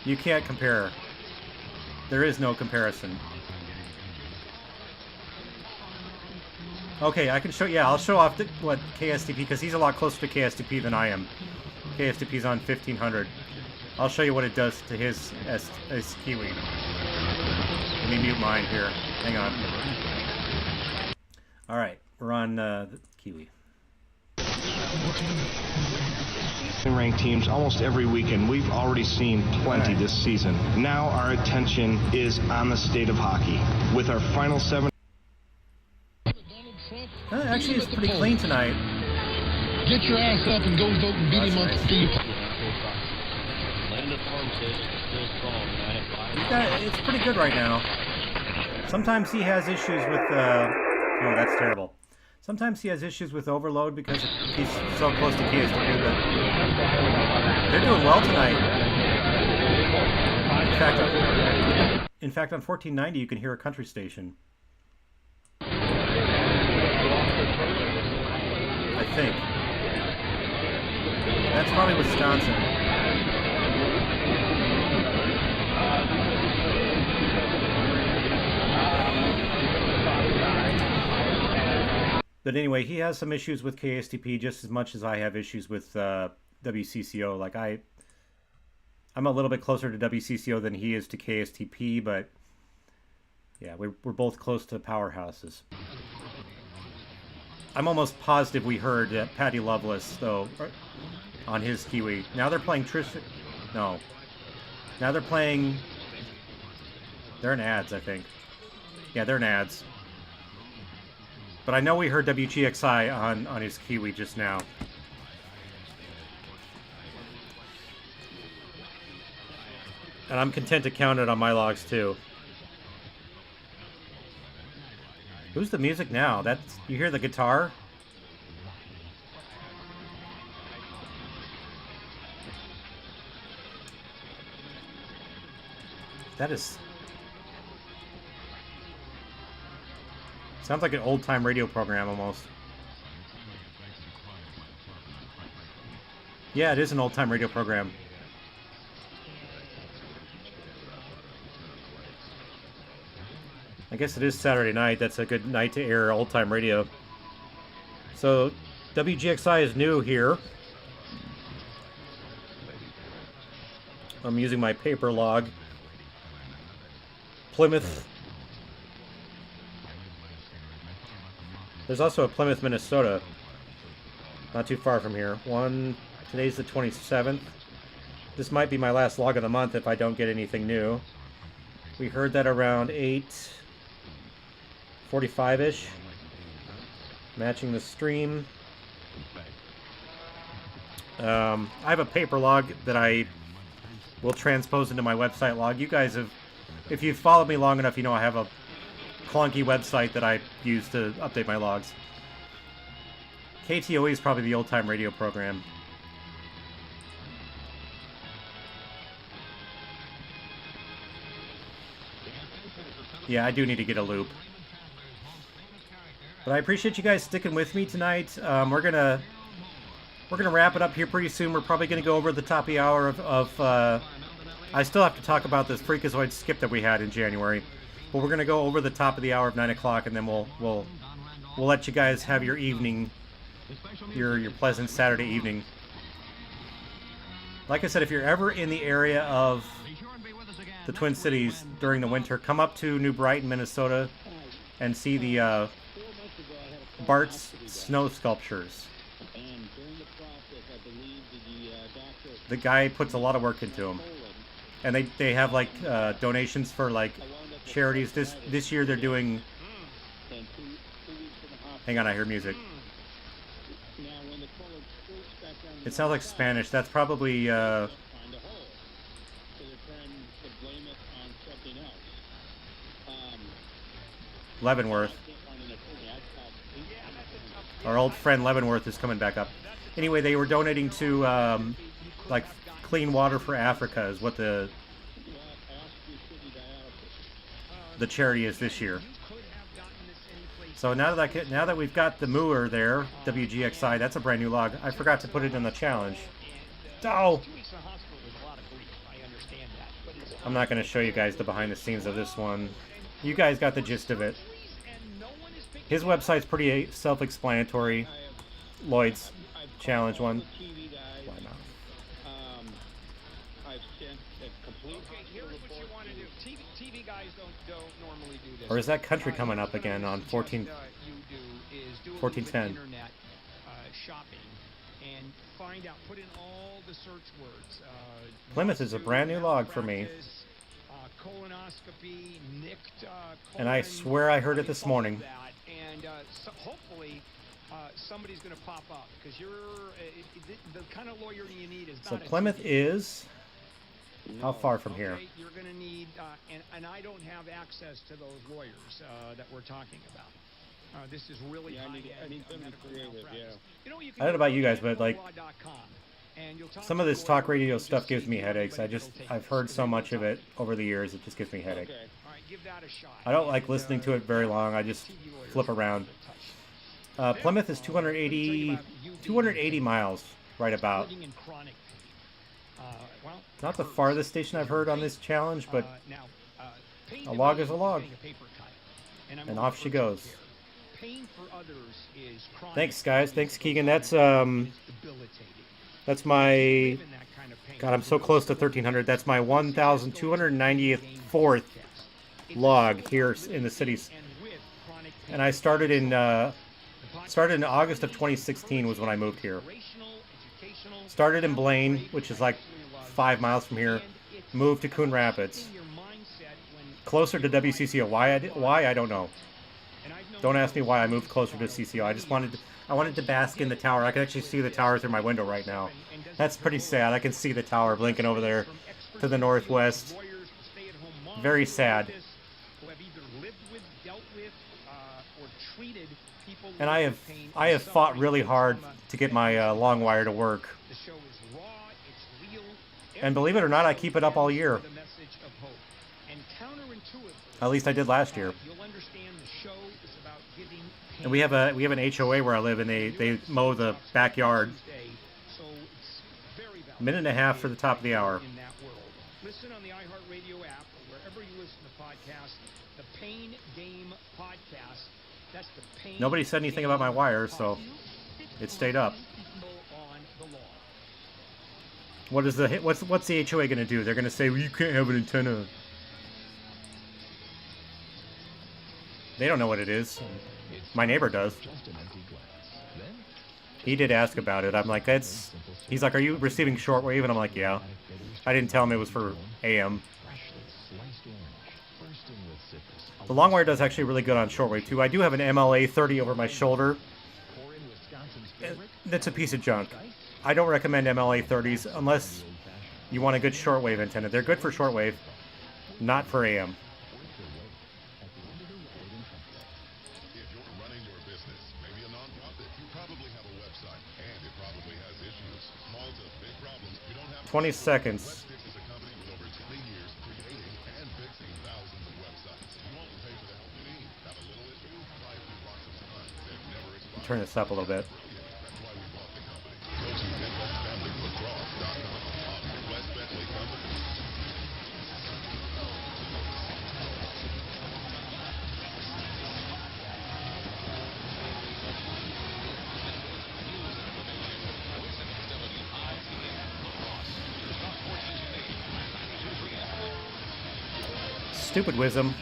You can't compare. There is no comparison. Okay, I can show. Yeah, I'll show off what KSTP, because he's a lot closer to KSTP than I am. KSTP's on 1500. I'll show you what it does to his Kiwi. Let me mute mine here. Hang on. All right, we're on the Kiwi. Ranked teams almost every weekend. We've already seen plenty this season. Now our attention is on the state of hockey. With our final 7. Actually, it's pretty clean tonight. Get your ass up and go vote and beat him up. It's pretty good right now. Sometimes he has issues with oh, that's terrible. Sometimes he has issues with overload because he's so close to KSTP, but they're doing well tonight. In fact, on 1490 you can hear a country station. I think. That's probably Wisconsin. But anyway, he has some issues with KSTP just as much as I have issues with WCCO. Like I'm a little bit closer to WCCO than he is to KSTP, but yeah, we're both close to powerhouses. I'm almost positive we heard Patty Loveless though on his Kiwi. Now they're playing Trisha. No. Now they're playing. They're in ads, I think. Yeah, they're in ads. But I know we heard WGXI on his Kiwi just now. And I'm content to count it on my logs too. Who's the music now? You hear the guitar? That is... Sounds like an old-time radio program almost. Yeah, it is an old-time radio program. I guess it is Saturday night. That's a good night to air old-time radio. So, WGXI is new here. I'm using my paper log. Plymouth. There's also a Plymouth, Minnesota. Not too far from here. Today's the 27th. This might be my last log of the month if I don't get anything new. We heard that around 8:45-ish. Matching the stream. I have a paper log that I will transpose into my website log. You guys have, if you've followed me long enough, you know I have a clunky website that I use to update my logs. KTOE is probably the old-time radio program. Yeah, I do need to get a loop. But I appreciate you guys sticking with me tonight. We're gonna wrap it up here pretty soon. We're probably gonna go over the top of the hour of I still have to talk about this freakazoid skip that we had in January, but we're gonna go over the top of the hour of 9 o'clock, and then we'll let you guys have your evening, your pleasant Saturday evening. Like I said, if you're ever in the area of the Twin Cities during the winter, come up to New Brighton, Minnesota, and see the Bart's snow sculptures. The guy puts a lot of work into them, and they have like donations for like charities. This year they're doing. Hang on, I hear music. It sounds like Spanish. That's probably Leavenworth. Our old friend Leavenworth is coming back up. Anyway, they were donating to like clean water for Africa is what the charity is this year. So now that we've got the mooer there, WGXI, that's a brand new log. I forgot to put it in the challenge. Oh! I'm not going to show you guys the behind the scenes of this one. You guys got the gist of it. His website's pretty self-explanatory. Lloyd's challenge one. Why not? Or is that country coming up again on 1410? Plymouth is a brand new log for me. And I swear I heard it this morning. And hopefully somebody's going to pop up, because you're the kind of lawyer you need is not. So Plymouth is how far from here? You're going to need, and I don't have access to those lawyers that we're talking about. This is really high-end medical malpractice. You know, I don't know about you guys, but like some of this talk radio stuff gives me headaches. I've heard so much of it over the years, it just gives me headache. I don't like listening to it very long. I just flip around. Plymouth is 280 miles, right about. Not the farthest station I've heard on this challenge, but a log is a log. And off she goes. Thanks, guys. Thanks, Keegan. That's my... God, I'm so close to 1,300. That's my 1,294th log here in the cities. And I started in August of 2016 was when I moved here. Started in Blaine, which is like 5 miles from here. Moved to Coon Rapids. Closer to WCCO. Why I don't know. Don't ask me why I moved closer to CCO. I wanted to bask in the tower. I can actually see the tower through my window right now. That's pretty sad. I can see the tower blinking over there to the northwest. Very sad. And I have fought really hard to get my long wire to work. And believe it or not, I keep it up all year. At least I did last year. And we have an HOA where I live, and they mow the backyard. Minute and a half for the top of the hour. In that world. Listen on the iHeartRadio app or wherever you listen to podcasts. The Pain Game Podcast. That's the Pain. Nobody said anything about my wires, so it stayed up. On the law. What is the what's the HOA going to do? They're going to say, well, you can't have an antenna. They don't know what it is. My neighbor does. He did ask about it. I'm like, that's... He's like, are you receiving shortwave? And I'm like, yeah. I didn't tell him it was for AM. The long wire does actually really good on shortwave, too. I do have an MLA 30 over my shoulder. That's a piece of junk. I don't recommend MLA 30s unless you want a good shortwave antenna. They're good for shortwave, not for AM. Maybe a nonprofit. You probably have a website, and it probably has issues. Small to big problems. You don't have 20 seconds. Webfix is a company with over 20 years creating and fixing thousands of websites. You won't pay for the help you need. Have a little issue? Try a few blocks of time. They've never expired. Turn this up a little bit. That's why we bought the company. Go to MidwestFamilyLacrosse.com. Midwest Bentley Company. Stupid wisdom.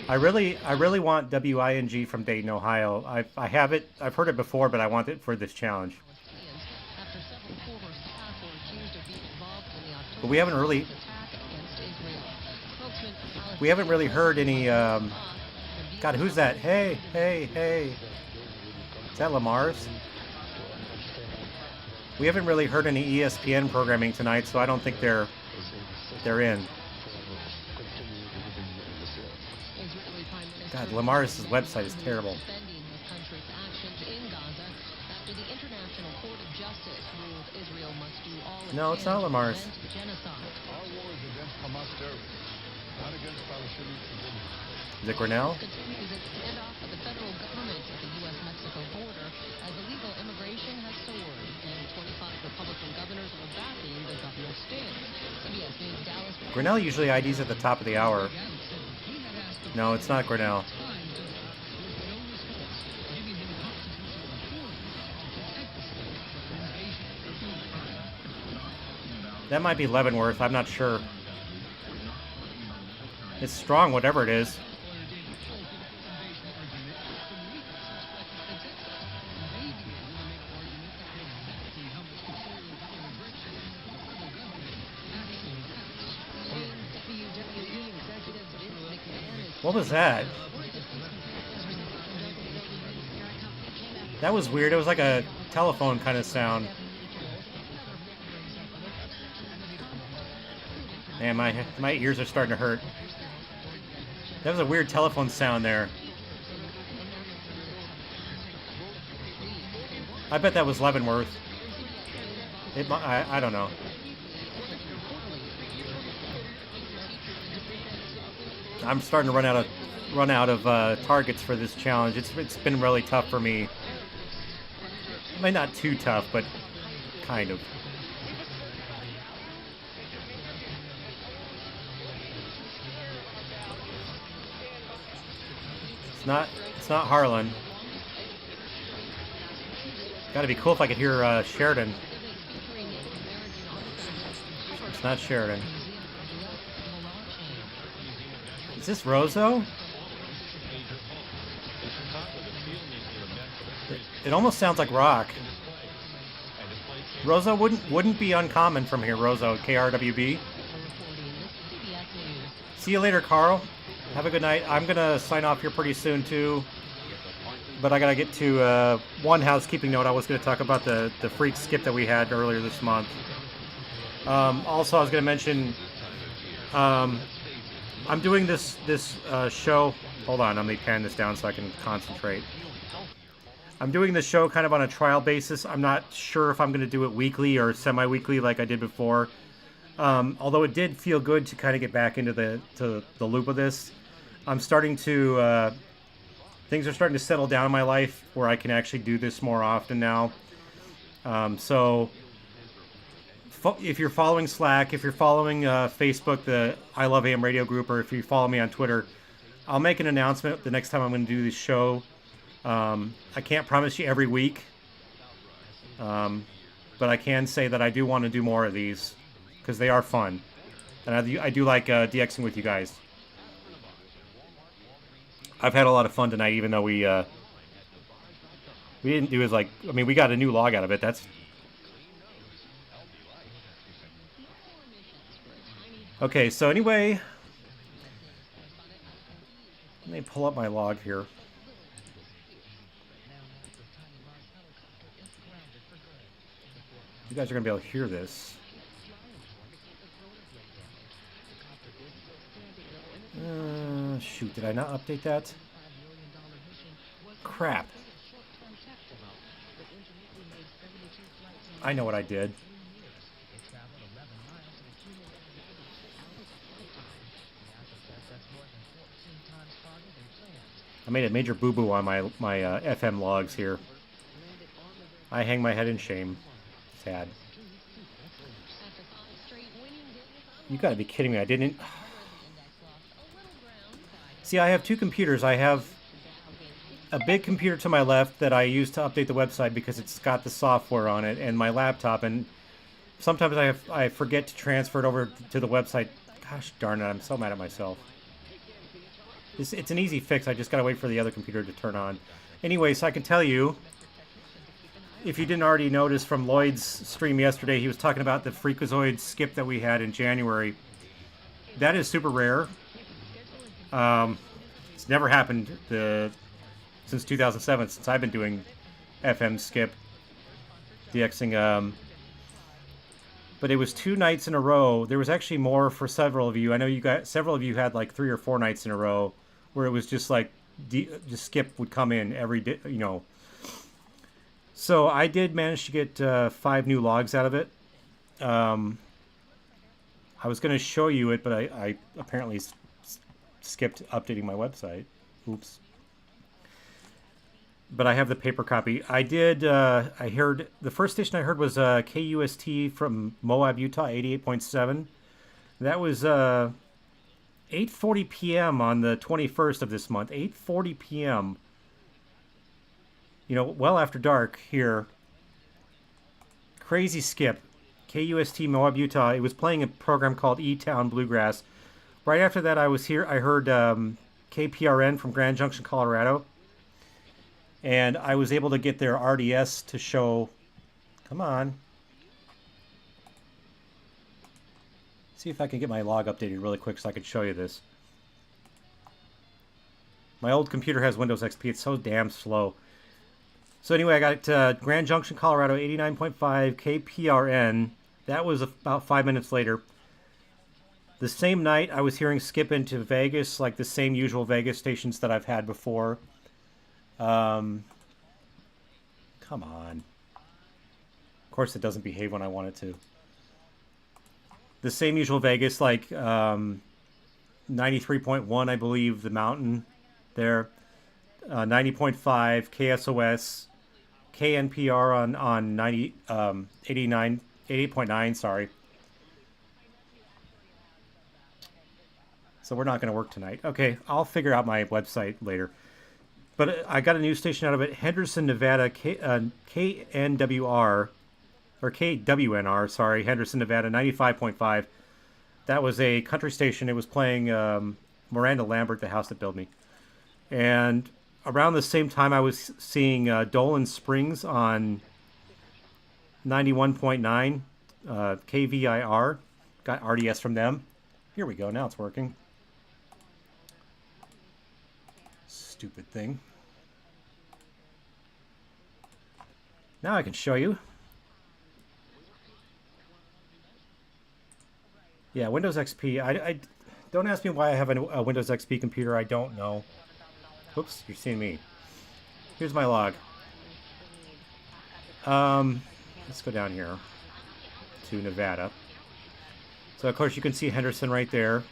I really want WING from Dayton, Ohio. I have it. I've heard it before, but I want it for this challenge. But we haven't really heard any. God, who's that? Hey. Is that Lamar's? We haven't really heard any ESPN programming tonight, so I don't think they're in. God, Lamar's website is terrible. No, it's not Lamar's. Our war is against Hamas terrorists, not against Palestinians. Is it Grinnell? Grinnell usually IDs at the top of the hour. No, it's not Grinnell. That might be Leavenworth, I'm not sure. It's strong, whatever it is. What was that? That was weird. It was like a telephone kind of sound. Man, my ears are starting to hurt. That was a weird telephone sound there. I bet that was Leavenworth. I don't know. I'm starting to run out of targets for this challenge. It's been really tough for me. I mean, not too tough, but kind of. It's not Harlan. Got to be cool if I could hear Sheridan. It's not Sheridan. Is this Rozo? It almost sounds like rock. Rozo wouldn't be uncommon from here. Rozo, KRWB. See you later, Carl. Have a good night. I'm gonna sign off here pretty soon too. But I gotta get to one housekeeping note. I was gonna talk about the freak skip that we had earlier this month. Also, I was gonna mention. I'm doing this show. Hold on, let me pan this down so I can concentrate. I'm doing this show kind of on a trial basis. I'm not sure if I'm going to do it weekly or semi-weekly like I did before. Although it did feel good to kind of get back into the loop of this. I'm starting to things are starting to settle down in my life where I can actually do this more often now. So if you're following Slack, if you're following Facebook, the I Love AM radio group, or if you follow me on Twitter, I'll make an announcement the next time I'm going to do this show. I can't promise you every week, but I can say that I do want to do more of these because they are fun. And I do like DXing with you guys. I've had a lot of fun tonight, even though we didn't do as like, I mean, we got a new log out of it. That's okay. So anyway, let me pull up my log here. You guys are gonna be able to hear this. Shoot, did I not update that? Crap. I know what I did. I made a major boo-boo on my FM logs here. I hang my head in shame. Sad. You gotta be kidding me, I didn't... See, I have two computers. I have a big computer to my left that I use to update the website because it's got the software on it, and my laptop, and sometimes I forget to transfer it over to the website. Gosh darn it, I'm so mad at myself. It's an easy fix. I just gotta wait for the other computer to turn on. Anyway, so I can tell you, if you didn't already notice from Lloyd's stream yesterday, he was talking about the freakazoid skip that we had in January. That is super rare. It's never happened since 2007, since I've been doing FM skip DXing. But it was 2 nights in a row. There was actually more for several of you. I know several of you had like 3 or 4 nights in a row where it was just like just skip would come in every day, you know. So I did manage to get 5 new logs out of it. I was going to show you it, but I apparently skipped updating my website. Oops. But I have the paper copy. I heard, the first station I heard was KUST from Moab, Utah, 88.7. That was 8:40 p.m. on the 21st of this month. 8:40 p.m. You know, well after dark here. Crazy skip. KUST, Moab, Utah. It was playing a program called E-Town Bluegrass. Right after that, I was here. I heard KPRN from Grand Junction, Colorado. And I was able to get their RDS to show... Come on. See if I can get my log updated really quick so I can show you this. My old computer has Windows XP. It's so damn slow. So anyway, I got Grand Junction, Colorado, 89.5 KPRN. That was about 5 minutes later. The same night, I was hearing skip into Vegas, like the same usual Vegas stations that I've had before. Come on. Of course, it doesn't behave when I want it to. The same usual Vegas, like 93.1, I believe, the mountain there. 90.5, KSOS, KNPR on 88.9, sorry. So we're not going to work tonight. Okay, I'll figure out my website later. But I got a news station out of it. Henderson, Nevada, KNWR, or KWNR, sorry, Henderson, Nevada, 95.5. That was a country station. It was playing Miranda Lambert, The House That Built Me. And around the same time, I was seeing Dolan Springs on 91.9, KVIR. Got RDS from them. Here we go. Now it's working. Stupid thing. Now I can show you. Yeah, Windows XP. I don't ask me why I have a Windows XP computer. I don't know. Oops, you're seeing me. Here's my log. Let's go down here to Nevada. So of course you can see Henderson right there,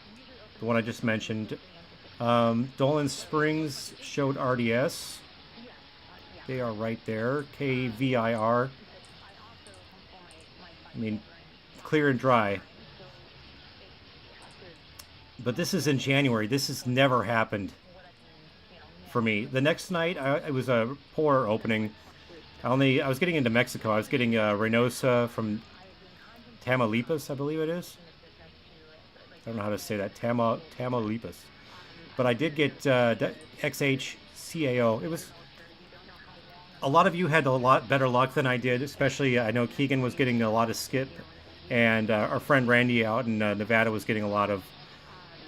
the one I just mentioned. Dolan Springs showed RDS. They are right there. KVIR. I mean, clear and dry. But this is in January. This has never happened for me. The next night, it was a poor opening. I was getting into Mexico. I was getting Reynosa from Tamaulipas, I believe it is. I don't know how to say that. Tamaulipas. But I did get XHCAO. It was... A lot of you had a lot better luck than I did, especially I know Keegan was getting a lot of skip, and our friend Randy out in Nevada was getting a lot of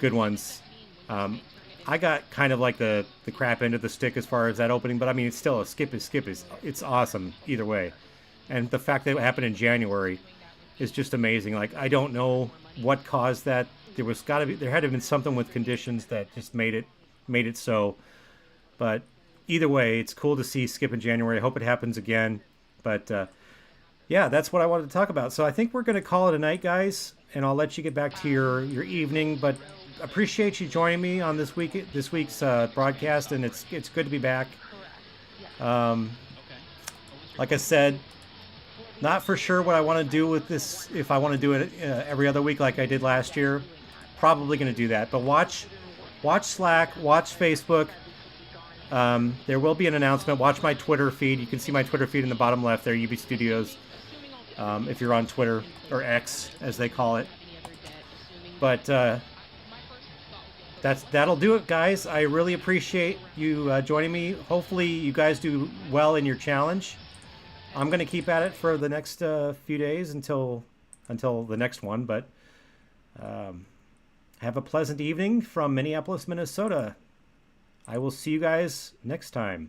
good ones. I got kind of like the crap end of the stick as far as that opening, but I mean, it's still a skip is it's awesome either way. And the fact that it happened in January is just amazing. Like, I don't know what caused that. There had to have been something with conditions that just made it so. But either way, it's cool to see skip in January. I hope it happens again. But yeah, that's what I wanted to talk about. So I think we're going to call it a night, guys, and I'll let you get back to your evening. But appreciate you joining me on this week's broadcast, and it's good to be back. Like I said, not for sure what I want to do with this. If I want to do it every other week like I did last year, probably going to do that. But watch Slack, watch Facebook. There will be an announcement. Watch my Twitter feed. You can see my Twitter feed in the bottom left there, UB Studios, if you're on Twitter, or X as they call it. But that'll do it, guys. I really appreciate you joining me. Hopefully you guys do well in your challenge. I'm going to keep at it for the next few days until the next one. But have a pleasant evening from Minneapolis, Minnesota. I will see you guys next time.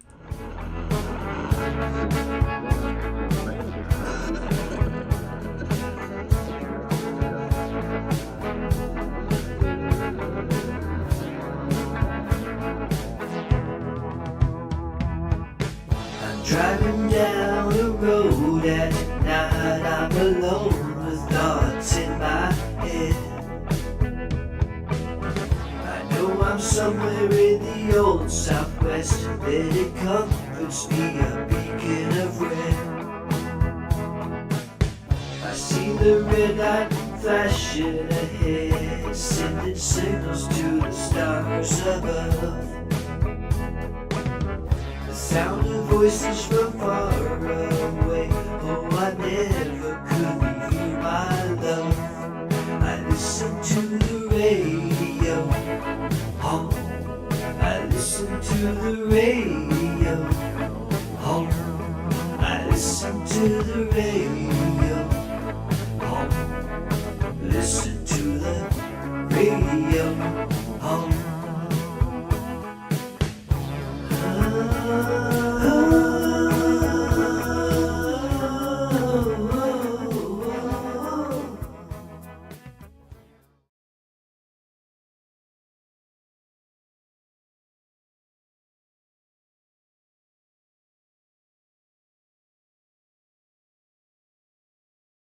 Driving down the road at night, I'm alone with thoughts in my head. I know I'm somewhere in the old Southwest, that it comforts me, a beacon of red. I see the red light flashing ahead, sending signals to the stars above. Sound of voices from far away. Oh, I never could hear my love. I listen to the radio. Oh, I listen to the radio. Oh, I listen to the radio. Oh, listen to the radio.